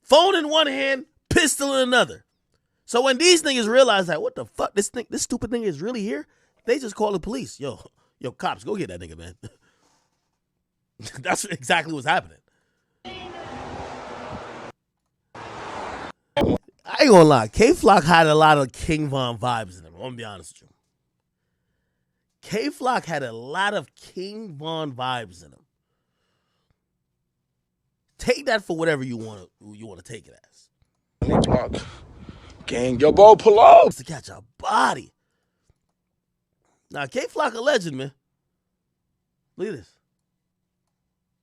Phone in one hand, pistol in another. So when these niggas realize that, what the fuck, this stupid nigga is really here, they just call the police. Yo, cops, go get that nigga, man. That's exactly what's happening. I ain't gonna lie, K-Flock had a lot of King Von vibes in him. I'm gonna be honest with you. K-Flock had a lot of King Von vibes in him. Take that for whatever you want to take it as. Gang, yo, bro, pull up. To catch a body. Now, K-Flock a legend, man. Look at this.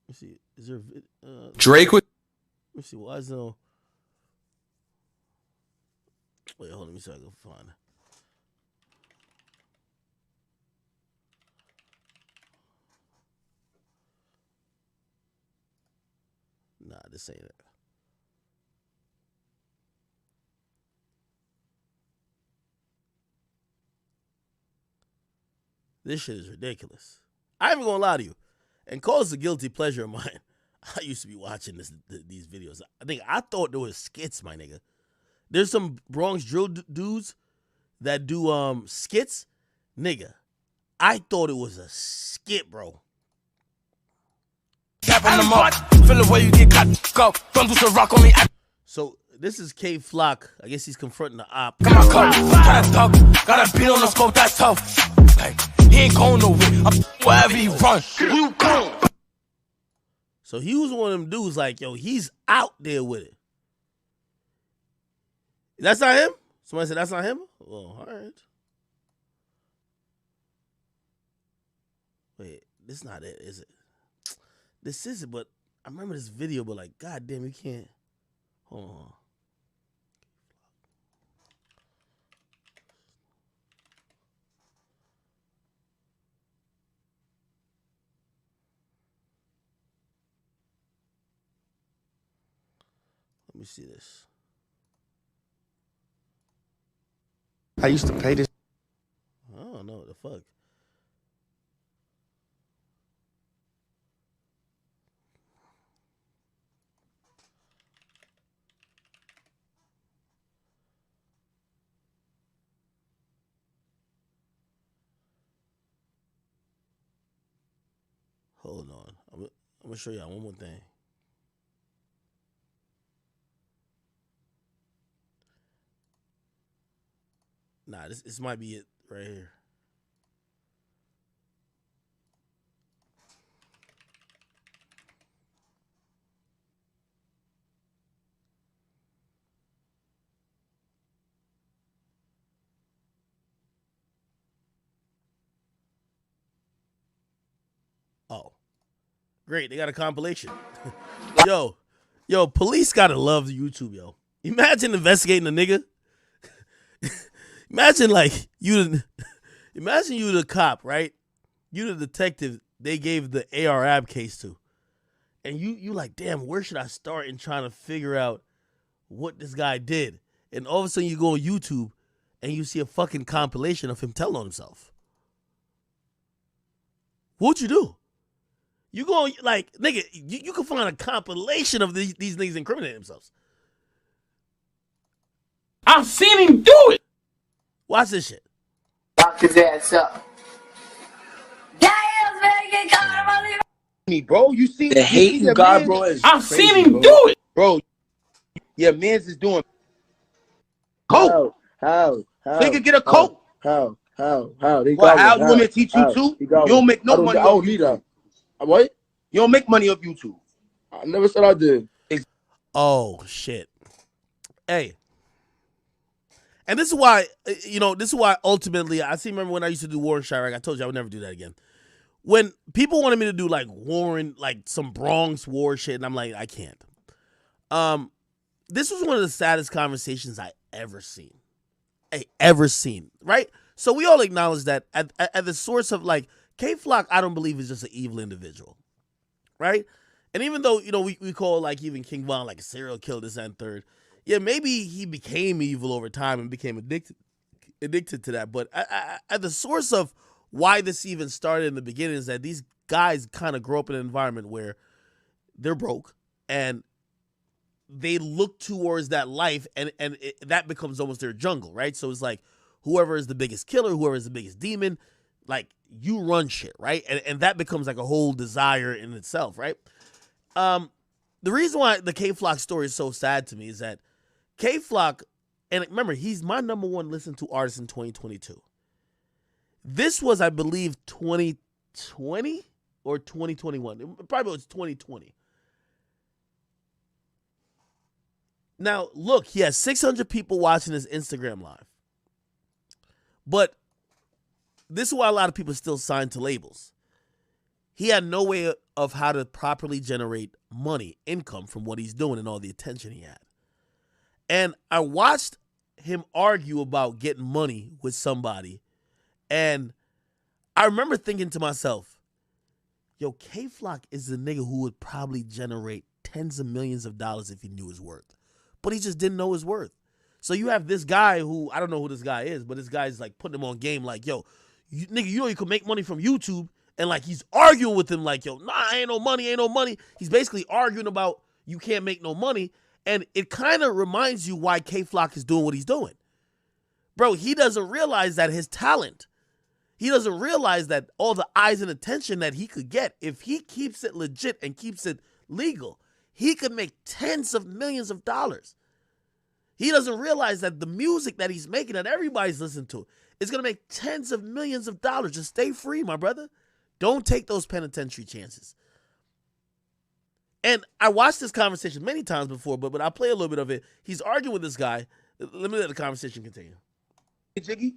Let me see. Is there Drake with? Let me see. Why is no? Wait, hold on. Let me see if I can find it. Nah, this ain't it. This shit is ridiculous. I ain't even gonna lie to you. And cause a guilty pleasure of mine. I used to be watching these videos. I thought there was skits, my nigga. There's some Bronx drill dudes that do skits. Nigga, I thought it was a skit, bro. So this is K-Flock. I guess he's confronting the op. Gotta beat on the scope, that's tough. Like, he ain't going nowhere. Wherever he run. So he was one of them dudes like, yo, he's out there with it. That's not him? Somebody said that's not him? Oh, all right. Wait, this is not it, is it? This is it, but I remember this video, but like, goddamn, you can't. Hold on. Let me see this. I used to pay this. I don't know what the fuck. Hold on. I'm gonna show y'all one more thing. Nah, this might be it right here. Oh, great. They got a compilation. Yo, police gotta love YouTube, yo. Imagine investigating a nigga. Imagine you the cop, right? You the detective they gave the AR-AB case to. And you like, damn, where should I start in trying to figure out what this guy did? And all of a sudden you go on YouTube and you see a fucking compilation of him telling on himself. What'd you do? You go, like, nigga, you can find a compilation of these niggas incriminating themselves. I've seen him do it. Watch this shit. Lock his ass up. Damn, man, get caught him. Me, bro, you see The hate you got, bro, is I've crazy, seen him bro. do it, Bro, your man's is doing. How? So he could get a coat. How? Well, how? You want me to teach you too? You don't make no money off YouTube. What? You don't make money off YouTube. I never said I did. Oh, shit. Hey. And this is why, ultimately, remember when I used to do War in Chirac, I told you I would never do that again. When people wanted me to do like some Bronx war shit, and I'm like, I can't. This was one of the saddest conversations I ever seen. Right? So we all acknowledge that at the source of like, K-Flock, I don't believe is just an evil individual. Right? And even though, we call like even King Von like a serial killer, this and third, yeah, maybe he became evil over time and became addicted to that. But at the source of why this even started in the beginning is that these guys kind of grow up in an environment where they're broke and they look towards that life and that becomes almost their jungle, right? So it's like whoever is the biggest killer, whoever is the biggest demon, like you run shit, right? And that becomes like a whole desire in itself, right? The reason why the K-Flock story is so sad to me is that K-Flock, and remember, he's my number one listened to artist in 2022. This was, I believe, 2020 or 2021. It probably was 2020. Now, look, he has 600 people watching his Instagram live. But this is why a lot of people still sign to labels. He had no way of how to properly generate money, income from what he's doing and all the attention he had. And I watched him argue about getting money with somebody. And I remember thinking to myself, yo, K-Flock is the nigga who would probably generate tens of millions of dollars if he knew his worth. But he just didn't know his worth. So you have this guy who, I don't know who this guy is, but this guy's like putting him on game like, yo, nigga, you can make money from YouTube. And like he's arguing with him like, yo, nah, ain't no money. He's basically arguing about you can't make no money. And it kind of reminds you why K-Flock is doing what he's doing. Bro, he doesn't realize that his talent, he doesn't realize that all the eyes and attention that he could get, if he keeps it legit and keeps it legal, he could make tens of millions of dollars. He doesn't realize that the music that he's making, that everybody's listening to, is going to make tens of millions of dollars. Just stay free, my brother. Don't take those penitentiary chances. And I watched this conversation many times before, but I'll play a little bit of it. He's arguing with this guy. Let me let the conversation continue. Hey, Jiggy?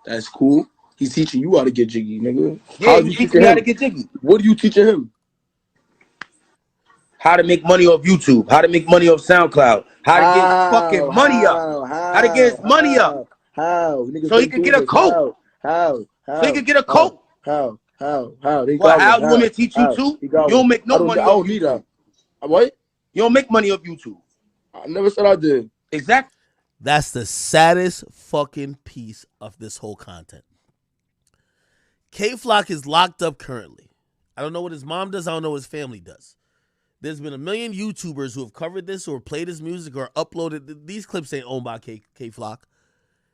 That's cool. He's teaching you how to get jiggy, nigga. Yeah, he's teaching me how to get jiggy. What are you teaching him? How to make money off YouTube. How to make money off SoundCloud. How to get fucking money up. How to get his money up. How? So he could get a coat. How? So he could get a coat. How? Well, how? You want me to teach you too? You don't make no money off YouTube. What? You don't make money off YouTube. I never said I did. Exactly. That's the saddest fucking piece of this whole content. K-Flock is locked up currently. I don't know what his mom does. I don't know what his family does. There's been a million YouTubers who have covered this or played his music or uploaded. These clips ain't owned by K-Flock.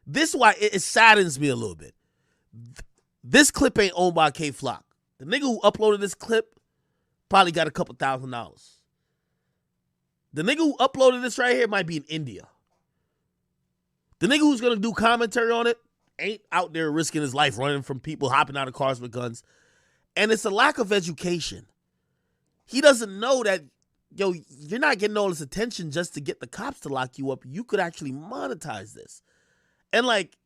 This is why it saddens me a little bit. This clip ain't owned by K-Flock. The nigga who uploaded this clip probably got a couple $1,000. The nigga who uploaded this right here might be in India. The nigga who's going to do commentary on it ain't out there risking his life running from people hopping out of cars with guns. And it's a lack of education. He doesn't know that, yo, you're not getting all this attention just to get the cops to lock you up. You could actually monetize this. And like,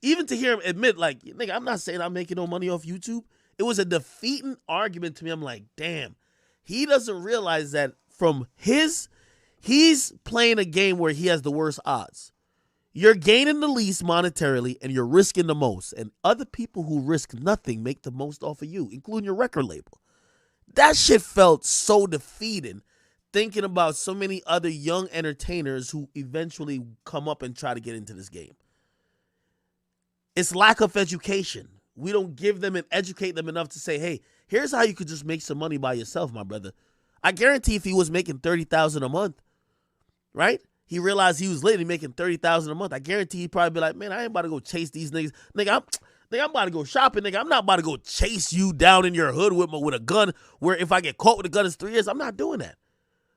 even to hear him admit, like, nigga, I'm not saying I'm making no money off YouTube. It was a defeating argument to me. I'm like, damn, he doesn't realize that he's playing a game where he has the worst odds. You're gaining the least monetarily and you're risking the most. And other people who risk nothing make the most off of you, including your record label. That shit felt so defeating, thinking about so many other young entertainers who eventually come up and try to get into this game. It's lack of education. We don't give them and educate them enough to say, hey, here's how you could just make some money by yourself, my brother. I guarantee if he was making $30,000 a month, right? He realized he was literally making $30,000 a month. I guarantee he'd probably be like, man, I ain't about to go chase these niggas. Nigga, I'm about to go shopping, nigga. I'm not about to go chase you down in your hood with a gun where if I get caught with a gun, it's 3 years. I'm not doing that.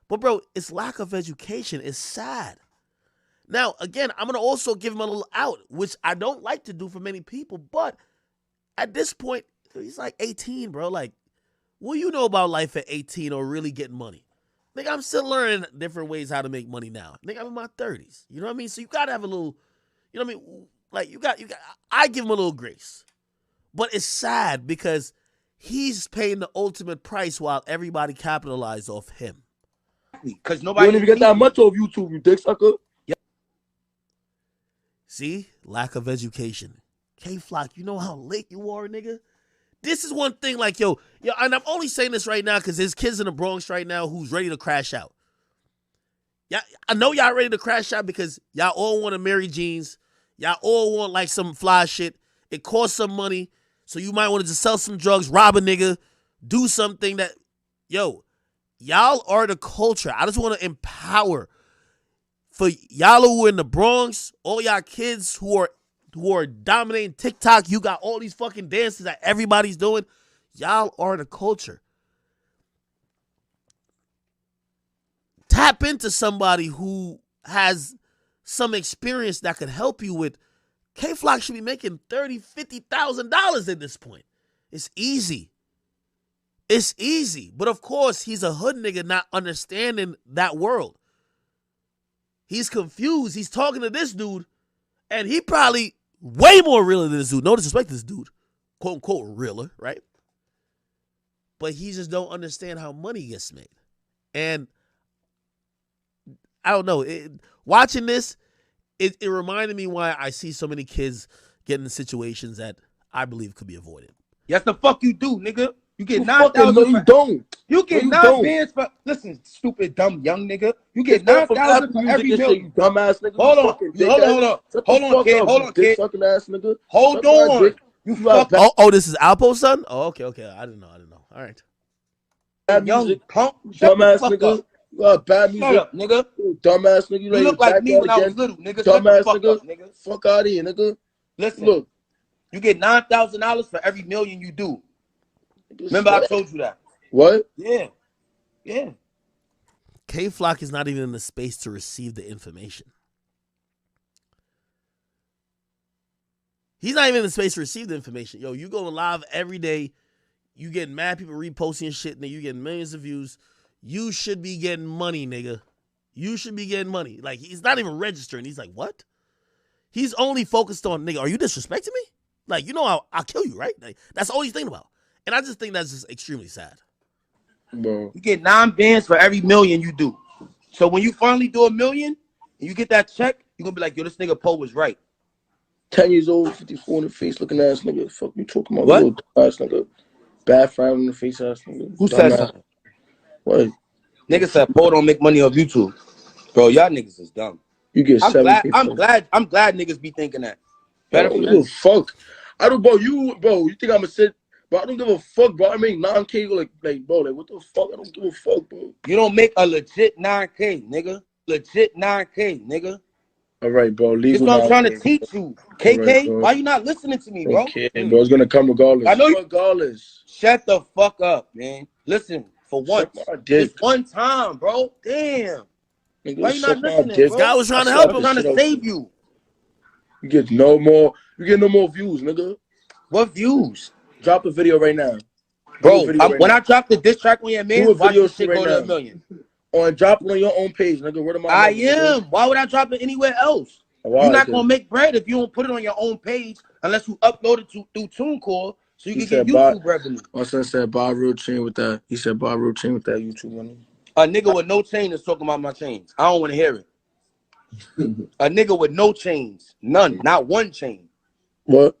But, bro, it's lack of education. It's sad. Now, again, I'm going to also give him a little out, which I don't like to do for many people. But at this point, he's like 18, bro. Like, what do you know about life at 18 or really getting money? Nigga, I'm still learning different ways how to make money now. Nigga, I'm in my 30s. You know what I mean? So you got to have a little, you know what I mean? Like, I give him a little grace. But it's sad because he's paying the ultimate price while everybody capitalized off him. Because You nobody don't even get that much off YouTube, you dick sucker. See? Lack of education. K-Flock, you know how late you are, nigga? This is one thing, like, yo, and I'm only saying this right now because there's kids in the Bronx right now who's ready to crash out. Yeah, I know y'all ready to crash out because y'all all want to marry jeans. Y'all all want, like, some fly shit. It costs some money, so you might want to just sell some drugs, rob a nigga, do something that, yo, y'all are the culture. I just want to empower for y'all who are in the Bronx, all y'all kids who are dominating TikTok. You got all these fucking dances that everybody's doing. Y'all are the culture. Tap into somebody who has some experience that could help you with. K-Flock should be making $30,000, $50,000 at this point. It's easy. It's easy. But of course, he's a hood nigga not understanding that world. He's confused. He's talking to this dude, and he probably way more realer than this dude. No disrespect to this dude. Quote unquote realer, right? But he just don't understand how money gets made. And I don't know. Watching this, it reminded me why I see so many kids get in situations that I believe could be avoided. Yes, the fuck you do, nigga. You get You 9,000. no, you don't. You get No, you 9 bands for. Listen, stupid dumb young nigga. You get Get 9,000 for every shit, million. you dumbass nigga. Hold You on. fucking Hold on, hold on. dickhead. Shut the Hold on, fuck kid. up, Hold you on, dick kid. sucking ass nigga. Hold Suck my on. dick. You You got fuck Oh, this is Alpo's son? Oh, okay. I didn't know. All right. bad young music. punk. Shut the Dumbass fuck nigga. up. You got bad Shut music. up, nigga. You dumbass nigga. You like look like me backyard when I was again. little, nigga. Shut the Dumbass fuck nigga. up, nigga. Fuck out of here, nigga. Listen, Look. you get $9,000 for every million you do. Remember I told you that. What? Yeah. Yeah. K-Flock is not even in the space to receive the information. He's not even in the space to receive the information. Yo, you go live every day. You getting mad people reposting shit, nigga. You getting millions of views. You should be getting money, nigga. You should be getting money. Like, he's not even registering. He's like, what? He's only focused on, nigga, are you disrespecting me? Like, you know I'll kill you, right? Like, that's all he's thinking about. And I just think that's just extremely sad. Bro. You get 9 bands for every million you do. So when you finally do a million and you get that check, you're going to be like, yo, this nigga Poe was right. 10 years old, 54 in the face looking ass nigga. Fuck you talking about? What? Little ass nigga. Bad frown in the face ass nigga. Who said Dumbass. something? What? Nigga said Poe don't make money off YouTube. Bro, y'all niggas is dumb. You get I'm 7 glad people. I'm glad niggas be thinking that. I Better don't for give a them. fuck. I don't, bro. You think I'm gonna sit? Bro, I don't give a fuck, bro. I make 9K, like, bro, like, what the fuck? I don't give a fuck, bro. You don't make a legit 9K, nigga. Legit 9K, nigga. All right, bro. That's Legal. what I'm trying to teach you. KK, right, bro. why you not listening to me, bro? Okay, bro. It's gonna come regardless. I know you. Regardless. Shut the fuck up, man. Listen, for once. Suck my dick. Just one time, bro. Damn. Nigga, Why you not suck my listening, dick. bro? Guy was trying to I help I'm him. trying to Shut up. save you. You get no more views, nigga. What views? Drop a video right now. Bro, Do a video right when now. I drop the diss track on your Do man, a watch video this shit right go to now. a million. Or drop it on your own page, nigga. Word of my I mouth, nigga. am. Why would I drop it anywhere else? Why, You're not then? going to make bread if you don't put it on your own page unless you upload it through TuneCore so you He can said get YouTube revenue. My son said buy real chain with that. He said buy real chain with that YouTube money. A nigga with no chain is talking about my chains. I don't want to hear it. A nigga with no chains. None. Not one chain. What?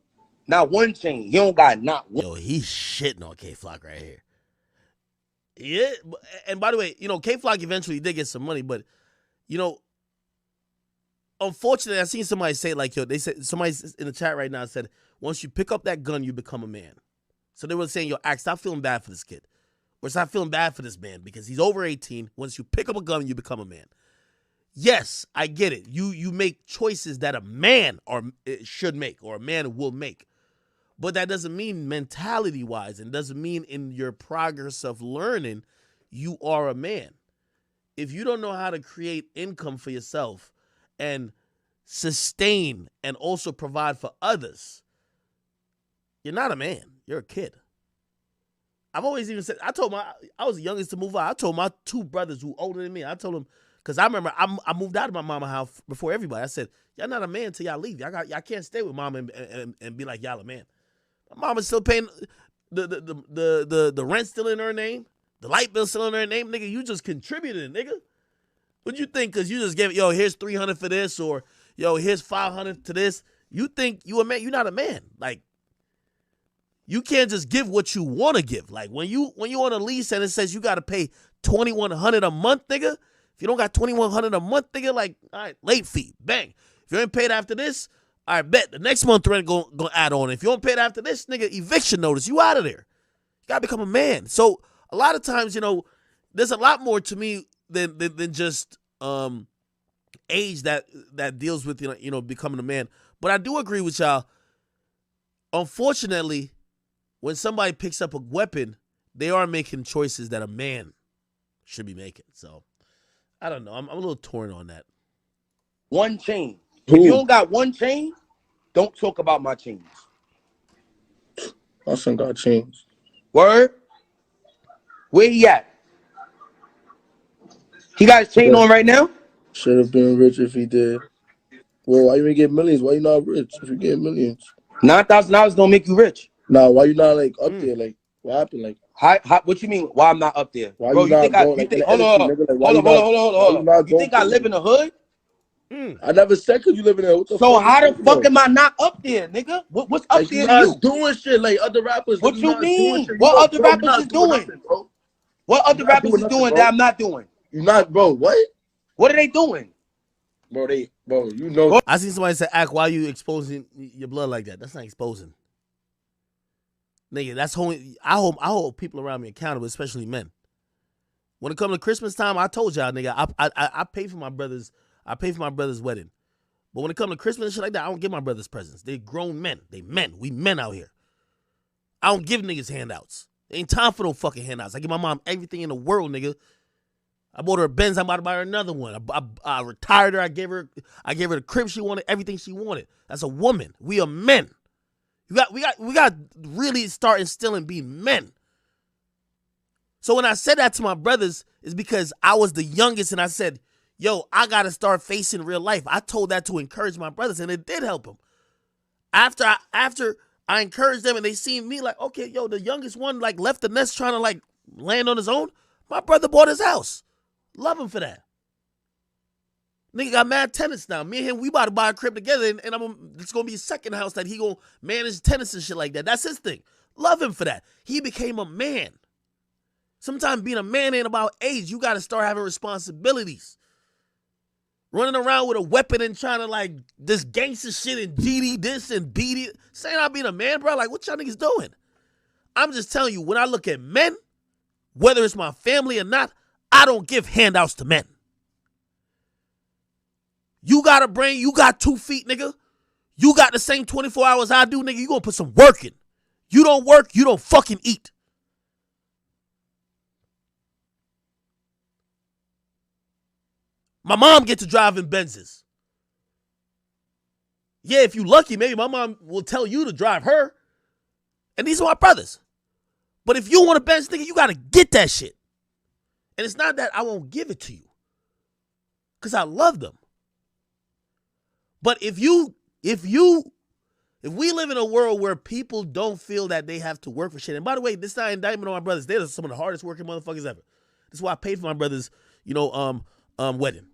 Not one chain. He don't got not one. Yo, he's shitting on K-Flock right here. Yeah, and by the way, you know, K-Flock eventually did get some money, but, you know, unfortunately, I seen somebody say, like, yo, they said, somebody in the chat right now said, once you pick up that gun, you become a man. So they were saying, yo, Axe, stop feeling bad for this kid. Or stop feeling bad for this man because he's over 18. Once you pick up a gun, you become a man. Yes, I get it. You make choices that a man should make or a man will make. But that doesn't mean mentality-wise and doesn't mean in your progress of learning you are a man. If you don't know how to create income for yourself and sustain and also provide for others, you're not a man. You're a kid. I've always even said, I was the youngest to move out. I told my 2 brothers who older than me, I told them, because I remember I moved out of my mama house before everybody. I said, y'all not a man till y'all leave. Y'all can't stay with mama and be like y'all a man. My mama's still paying the rent still in her name, the light bill still in her name. Nigga, you just contributed, nigga. What you think? Because you just gave, yo, here's $300 for this, or yo, here's $500 to this. You think you a man? You're not a man. Like, you can't just give what you want to give. Like, when you on a lease and it says you got to pay $2,100 a month, nigga. If you don't got $2,100 a month, nigga, like, all right, late fee, bang. If you ain't paid after this, all right, bet the next month rent gonna add on. If you don't pay it after this, nigga, eviction notice, you out of there. You gotta become a man. So a lot of times, you know, there's a lot more to me than just age that deals with you know becoming a man. But I do agree with y'all. Unfortunately, when somebody picks up a weapon, they are making choices that a man should be making. So I don't know. I'm a little torn on that. One chain. If you don't got one chain, don't talk about my chains. My son got chains. Word? Where he at? He got his chain on right now? Should have been rich if he did. Well, why you ain't get millions? Why you not rich if you get millions? $9,000 don't make you rich. Nah, why you not like up there? Like, what happened? Like, how, what you mean? Why I'm not up there? why Bro, you not going? Like, hold on. You think I live in the hood? I never said because you live in there. What the So fuck how the fuck am I not up there, nigga? What's up like, there you to you? not doing shit like other rappers. What you mean? What other rappers is doing? What other rappers is doing that I'm not doing? You not, bro. What? What are they doing? Bro, you know. I seen somebody say, "Ack, why you exposing your blood like that?" That's not exposing, nigga. That's holding. I hold people around me accountable, especially men. When it comes to Christmas time, I told y'all, nigga, I pay for my brother's. I pay for my brother's wedding. But when it comes to Christmas and shit like that, I don't give my brothers presents. They grown men. They men. We men out here. I don't give niggas handouts. There ain't time for no fucking handouts. I give my mom everything in the world, nigga. I bought her a Benz. I'm about to buy her another one. I retired her. I gave her the crib she wanted, everything she wanted. That's a woman. We are men. We got to really start instilling being men. So when I said that to my brothers, it's because I was the youngest and I said, yo, I got to start facing real life. I told that to encourage my brothers, and it did help them. After I encouraged them and they seen me like, okay, yo, the youngest one like left the nest trying to like land on his own. My brother bought his house. Love him for that. Nigga got mad tenants now. Me and him, we about to buy a crib together, and it's going to be his second house that he going to manage tenants and shit like that. That's his thing. Love him for that. He became a man. Sometimes being a man ain't about age. You got to start having responsibilities. Running around with a weapon and trying to like this gangster shit and GD this and BD. Saying I'm being a man, bro. Like, what y'all niggas doing? I'm just telling you, when I look at men, whether it's my family or not, I don't give handouts to men. You got a brain, you got 2 feet, nigga. You got the same 24 hours I do, nigga. You gonna put some work in. You don't work, you don't fucking eat. My mom get to drive in Benzes. Yeah, if you lucky, maybe my mom will tell you to drive her. And these are my brothers. But if you want a Benz, nigga, you got to get that shit. And it's not that I won't give it to you. Because I love them. But if we live in a world where people don't feel that they have to work for shit. And by the way, this is not an indictment on my brothers. They're some of the hardest working motherfuckers ever. This is why I paid for my brother's, wedding.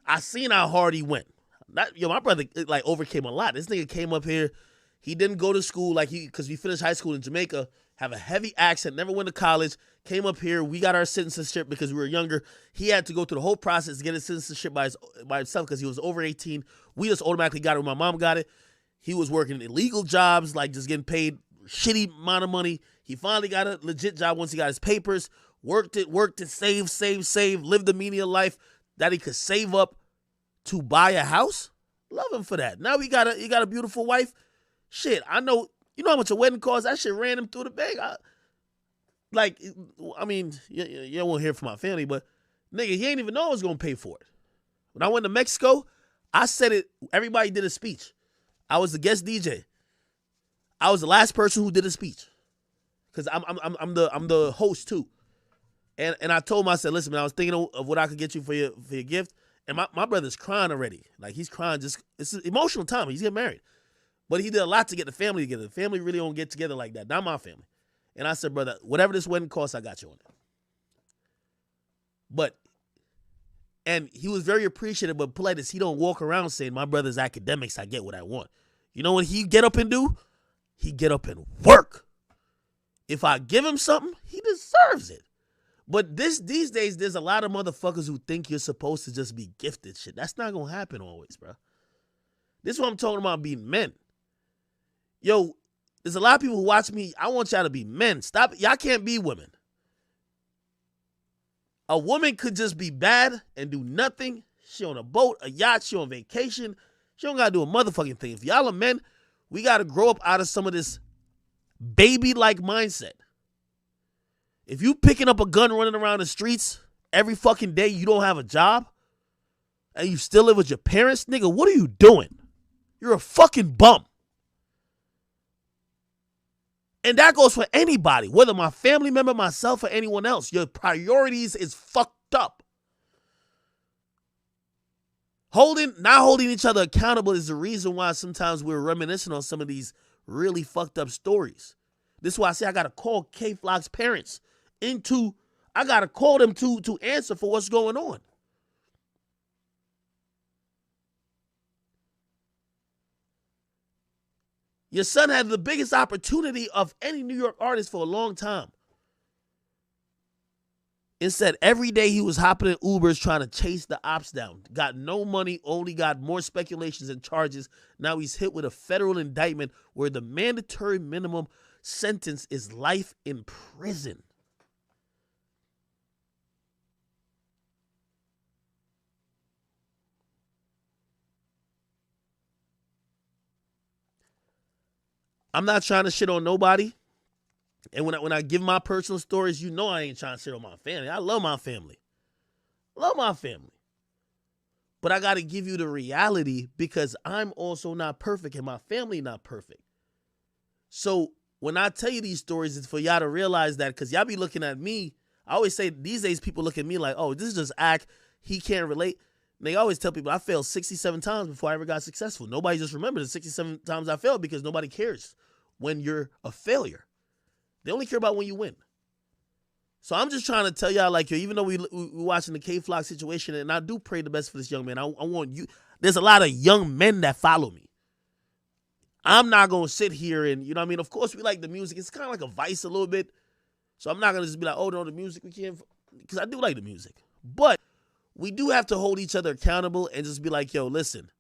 I seen how hard he went. My brother like overcame a lot. This nigga came up here. He didn't go to school because we finished high school in Jamaica, have a heavy accent, never went to college, came up here. We got our citizenship because we were younger. He had to go through the whole process to get his citizenship by himself because he was over 18. We just automatically got it when my mom got it. He was working illegal jobs, like just getting paid shitty amount of money. He finally got a legit job once he got his papers, worked it, save, lived the media life that he could save up to buy a house. Love him for that. Now he got a beautiful wife. Shit, I know, you know how much a wedding costs? That shit ran him through the bag. You won't hear from my family, but nigga, he ain't even know I was going to pay for it. When I went to Mexico, I said it. Everybody did a speech. I was the guest DJ. I was the last person who did a speech because I'm the host too. And I told him, I said, listen, man, I was thinking of what I could get you for your gift. And my brother's crying already. Like, he's crying. It's an emotional time. He's getting married. But he did a lot to get the family together. The family really don't get together like that. Not my family. And I said, brother, whatever this wedding costs, I got you on it. And he was very appreciative, but polite as he don't walk around saying, my brother's academics, I get what I want. You know what he get up and do? He get up and work. If I give him something, he deserves it. But these days, there's a lot of motherfuckers who think you're supposed to just be gifted shit. That's not going to happen always, bro. This is what I'm talking about, being men. Yo, there's a lot of people who watch me. I want y'all to be men. Stop. Y'all can't be women. A woman could just be bad and do nothing. She on a boat, a yacht, she on vacation. She don't got to do a motherfucking thing. If y'all are men, we got to grow up out of some of this baby-like mindset. If you picking up a gun running around the streets every fucking day, you don't have a job, and you still live with your parents, nigga, what are you doing? You're a fucking bum. And that goes for anybody, whether my family member, myself, or anyone else. Your priorities is fucked up. Not holding each other accountable is the reason why sometimes we're reminiscing on some of these really fucked up stories. This is why I say I got to call K-Flock's parents I got to call them to answer for what's going on. Your son had the biggest opportunity of any New York artist for a long time. Instead, every day he was hopping in Ubers trying to chase the ops down. Got no money, only got more speculations and charges. Now he's hit with a federal indictment where the mandatory minimum sentence is life in prison. I'm not trying to shit on nobody. And when I give my personal stories, you know I ain't trying to shit on my family. I love my family. Love my family. But I got to give you the reality because I'm also not perfect and my family not perfect. So when I tell you these stories, it's for y'all to realize that because y'all be looking at me. I always say these days people look at me like, oh, this is just act. He can't relate. And they always tell people I failed 67 times before I ever got successful. Nobody just remembers the 67 times I failed because nobody cares when you're a failure. They only care about when you win. So I'm just trying to tell y'all, like, yo, even though we watching the K-Flock situation, and I do pray the best for this young man, I want you. There's a lot of young men that follow me. I'm not going to sit here and, you know what I mean? Of course, we like the music. It's kind of like a vice a little bit. So I'm not going to just be like, oh, no, the music, we can't. Because I do like the music. But we do have to hold each other accountable and just be like, yo, listen,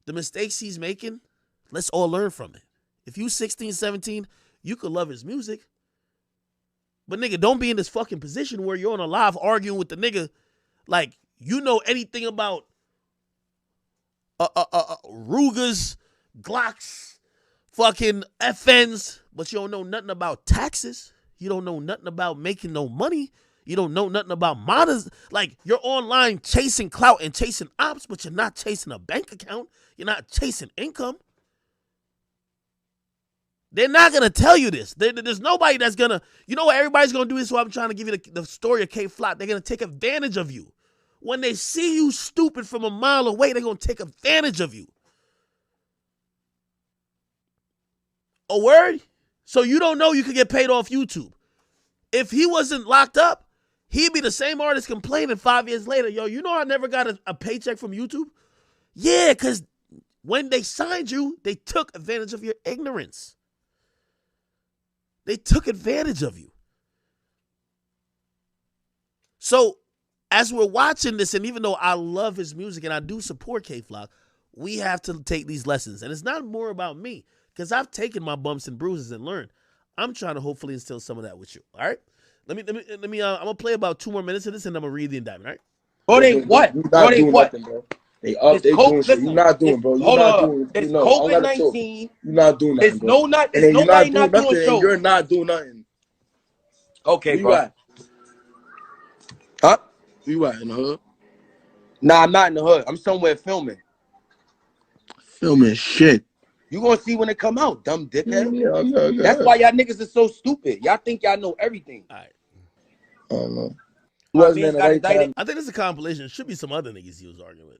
the mistakes he's making, let's all learn from it. If you 16, 17, you could love his music. But, nigga, don't be in this fucking position where you're on a live arguing with the nigga like you know anything about Rugers, Glocks, fucking FNs, but you don't know nothing about taxes. You don't know nothing about making no money. You don't know nothing about monitors. Like, you're online chasing clout and chasing ops, but you're not chasing a bank account. You're not chasing income. They're not going to tell you this. There's nobody that's going to, you know what everybody's going to do? This is why I'm trying to give you the story of K-Flock. They're going to take advantage of you. When they see you stupid from a mile away, they're going to take advantage of you. A word? So you don't know you could get paid off YouTube. If he wasn't locked up, he'd be the same artist complaining 5 years later. Yo, you know I never got a paycheck from YouTube? Yeah, because when they signed you, they took advantage of your ignorance. They took advantage of you. So as we're watching this, and even though I love his music and I do support K-Flock, we have to take these lessons. And it's not more about me, because I've taken my bumps and bruises and learned. I'm trying to hopefully instill some of that with you. All right? Let me I'm gonna play about 2 more minutes of this and I'm gonna read the indictment, all right? Bro, they what? Bro, they what? Nothing, bro. They up, they doing shit. You're not doing, bro. You're not doing. It's COVID-19. You're not doing nothing. It's nobody not doing shows. You're not doing nothing. Okay, bro. You at? Huh? You at in the hood? Nah, I'm not in the hood. I'm somewhere filming. Filming shit. You gonna see when it come out, dumb dickhead. Yeah, okay. That's why y'all niggas is so stupid. Y'all think y'all know everything. All right. I don't know. My Wasn't man's in the got right indicted. time. I think this is a compilation. Should be some other niggas he was arguing with.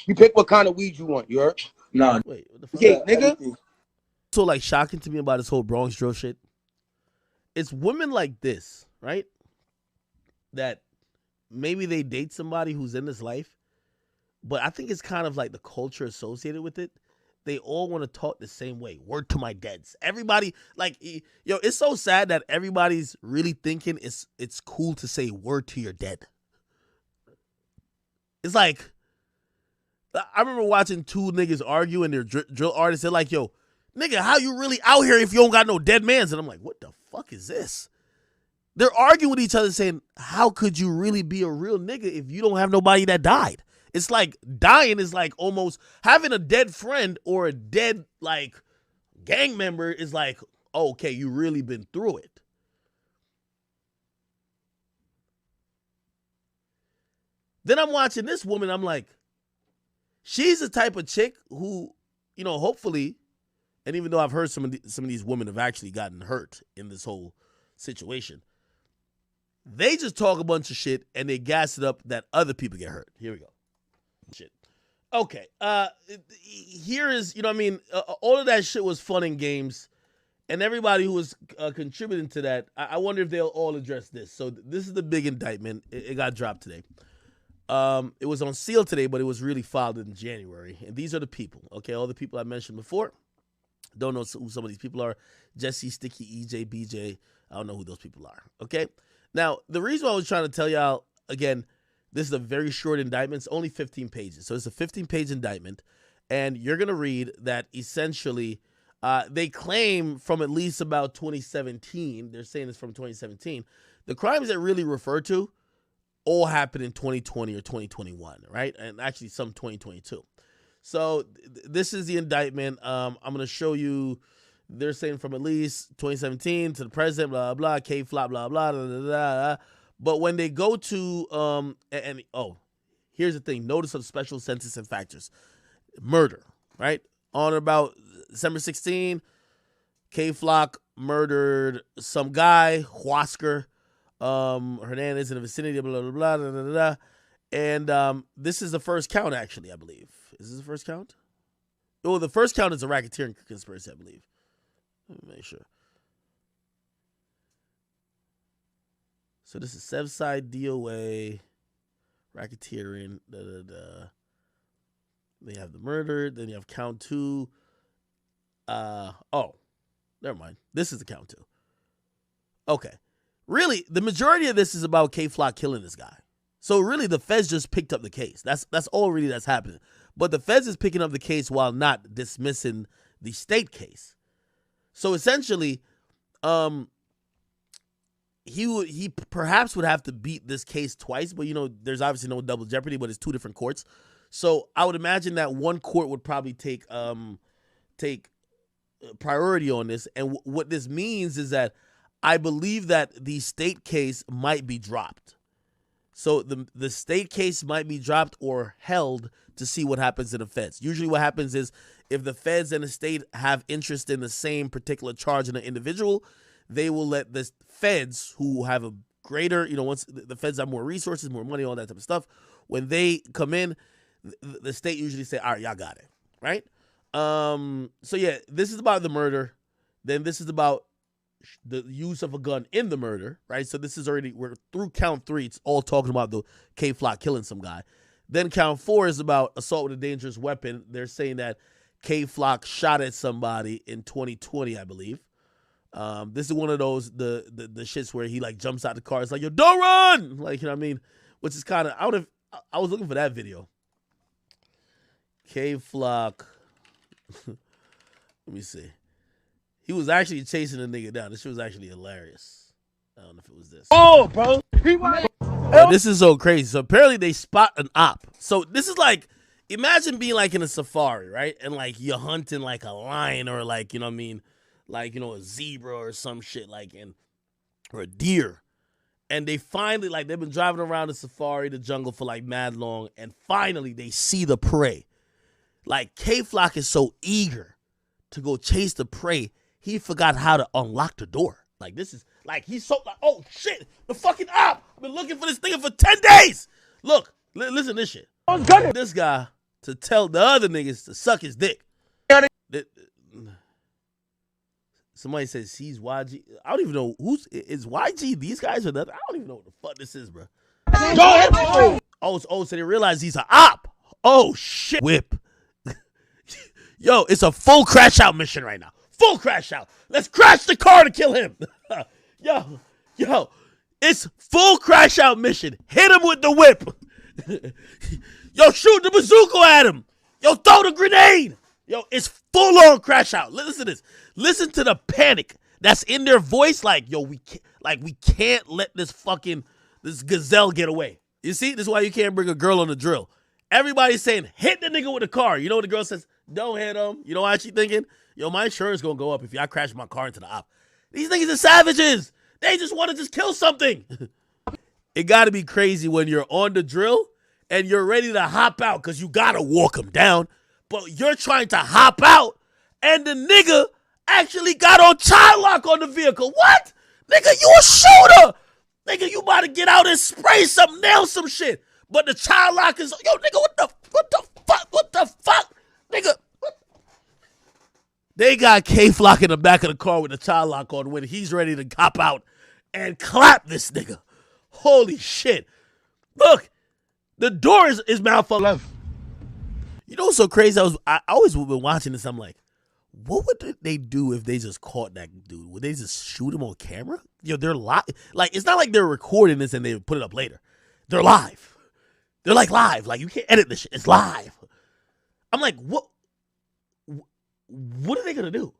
You pick what kind of weed you want, you heard? Nah. Wait, what the fuck? Okay, nigga. Everything. So like shocking to me about this whole Bronx drill shit. It's women like this, right? That maybe they date somebody who's in this life, but I think it's kind of like the culture associated with it. They all want to talk the same way. Word to my deads. Everybody, like, yo, it's so sad that everybody's really thinking it's cool to say word to your dead. It's like, I remember watching two niggas argue and their drill artists. They're like, yo, nigga, how you really out here if you don't got no dead mans? And I'm like, what the fuck is this? They're arguing with each other saying, how could you really be a real nigga if you don't have nobody that died? It's like dying is like almost having a dead friend or a dead like gang member is like, oh, okay, you really been through it. Then I'm watching this woman. I'm like, she's the type of chick who, you know, hopefully, and even though I've heard some of these women have actually gotten hurt in this whole situation, they just talk a bunch of shit and they gas it up that other people get hurt. Here we go. Shit. Okay. Here is, you know what I mean? All of that shit was fun and games. And everybody who was contributing to that, I wonder if they'll all address this. So this is the big indictment. It got dropped today. It was on seal today, but it was really filed in January. And these are the people, okay? All the people I mentioned before. Don't know who some of these people are. Jesse, Sticky, EJ, BJ. I don't know who those people are, okay? Now, the reason why I was trying to tell y'all, again, this is a very short indictment. It's only 15 pages. So it's a 15-page indictment. And you're going to read that essentially they claim from at least about 2017. They're saying it's from 2017. The crimes that really refer to all happened in 2020 or 2021, right? And actually some 2022. So this is the indictment. I'm going to show you. They're saying from at least 2017 to the present, blah, blah, K-flop, blah, blah, blah, blah, blah. But when they go to, here's the thing. Notice of special sentencing factors. Murder, right? On or about December 16, K-Flock murdered some guy, Huascar, Hernandez in the vicinity, blah, blah, blah, blah, blah, blah. And this is the first count, actually, I believe. Is this the first count? Oh, the first count is a racketeering conspiracy, I believe. Let me make sure. So this is Sevside, DOA, racketeering, They have the murder, then you have count 2. Oh, never mind. This is the count 2. Okay. Really, the majority of this is about K-Flock killing this guy. So really, the feds just picked up the case. That's all really that's happening. But the feds is picking up the case while not dismissing the state case. So essentially, he perhaps would have to beat this case twice, but you know, there's obviously no double jeopardy, but it's 2 different courts. So I would imagine that one court would probably take priority on this. And what this means is that I believe that the state case might be dropped. So the state case might be dropped or held to see what happens in the feds. Usually what happens is if the feds and the state have interest in the same particular charge in an individual, they will let the feds who have a greater, you know, once the feds have more resources, more money, all that type of stuff, when they come in, the state usually say, all right, y'all got it, right? So yeah, this is about the murder. Then this is about the use of a gun in the murder, right? So this is already, we're through count 3. It's all talking about the K-Flock killing some guy. Then count 4 is about assault with a dangerous weapon. They're saying that K-Flock shot at somebody in 2020, I believe. This is one of those, the shits where he like jumps out the car. It's like, yo, don't run! Like, you know what I mean? Which is kind of, I was looking for that video. K-Flock. Let me see. He was actually chasing a nigga down. This shit was actually hilarious. I don't know if it was this. Oh, bro. This is so crazy. So apparently they spot an op. So this is like, imagine being like in a safari, right? And like you're hunting like a lion or like, you know what I mean? Like, you know, a zebra or some shit like, or a deer. And they finally, like, they've been driving around the safari, the jungle for like mad long. And finally they see the prey. Like, K-Flock is so eager to go chase the prey, he forgot how to unlock the door. Like, this is, like, he's so, like, oh, shit, the fucking op. I've been looking for this nigga for 10 days. Look, listen to this shit. This guy to tell the other niggas to suck his dick. Somebody says he's YG. I don't even know is YG these guys or nothing. I don't even know what the fuck this is, bro. Oh, so they realize he's an op. Oh, shit. Whip. Yo, it's a full crash out mission right now. Full crash out. Let's crash the car to kill him. Yo, it's full crash out mission. Hit him with the whip. Yo, shoot the bazooka at him. Yo, throw the grenade. Yo, it's full on crash out. Listen to this. Listen to the panic that's in their voice. Like, yo, we can't let this gazelle get away. You see, this is why you can't bring a girl on the drill. Everybody's saying, hit the nigga with the car. You know what the girl says? Don't hit him. You know why she thinking? Yo, my insurance gonna go up if y'all crash my car into the op. These niggas are savages. They just want to just kill something. It gotta be crazy when you're on the drill and you're ready to hop out because you gotta walk them down. But you're trying to hop out and the nigga actually got on child lock on the vehicle. What? Nigga, you a shooter. Nigga, you about to get out and spray some, nail some shit. But the child lock is, yo, nigga, what the fuck? Nigga. They got K-Flock in the back of the car with the child lock on when he's ready to cop out and clap this nigga. Holy shit. Look, the door is malfunctioning. You know what's so crazy? I always been watching this. I'm like, what would they do if they just caught that dude? Would they just shoot him on camera? Yo, they're live. Like, it's not like they're recording this and they put it up later. They're live. They're like live. Like, you can't edit this shit. It's live. I'm like, what are they gonna do?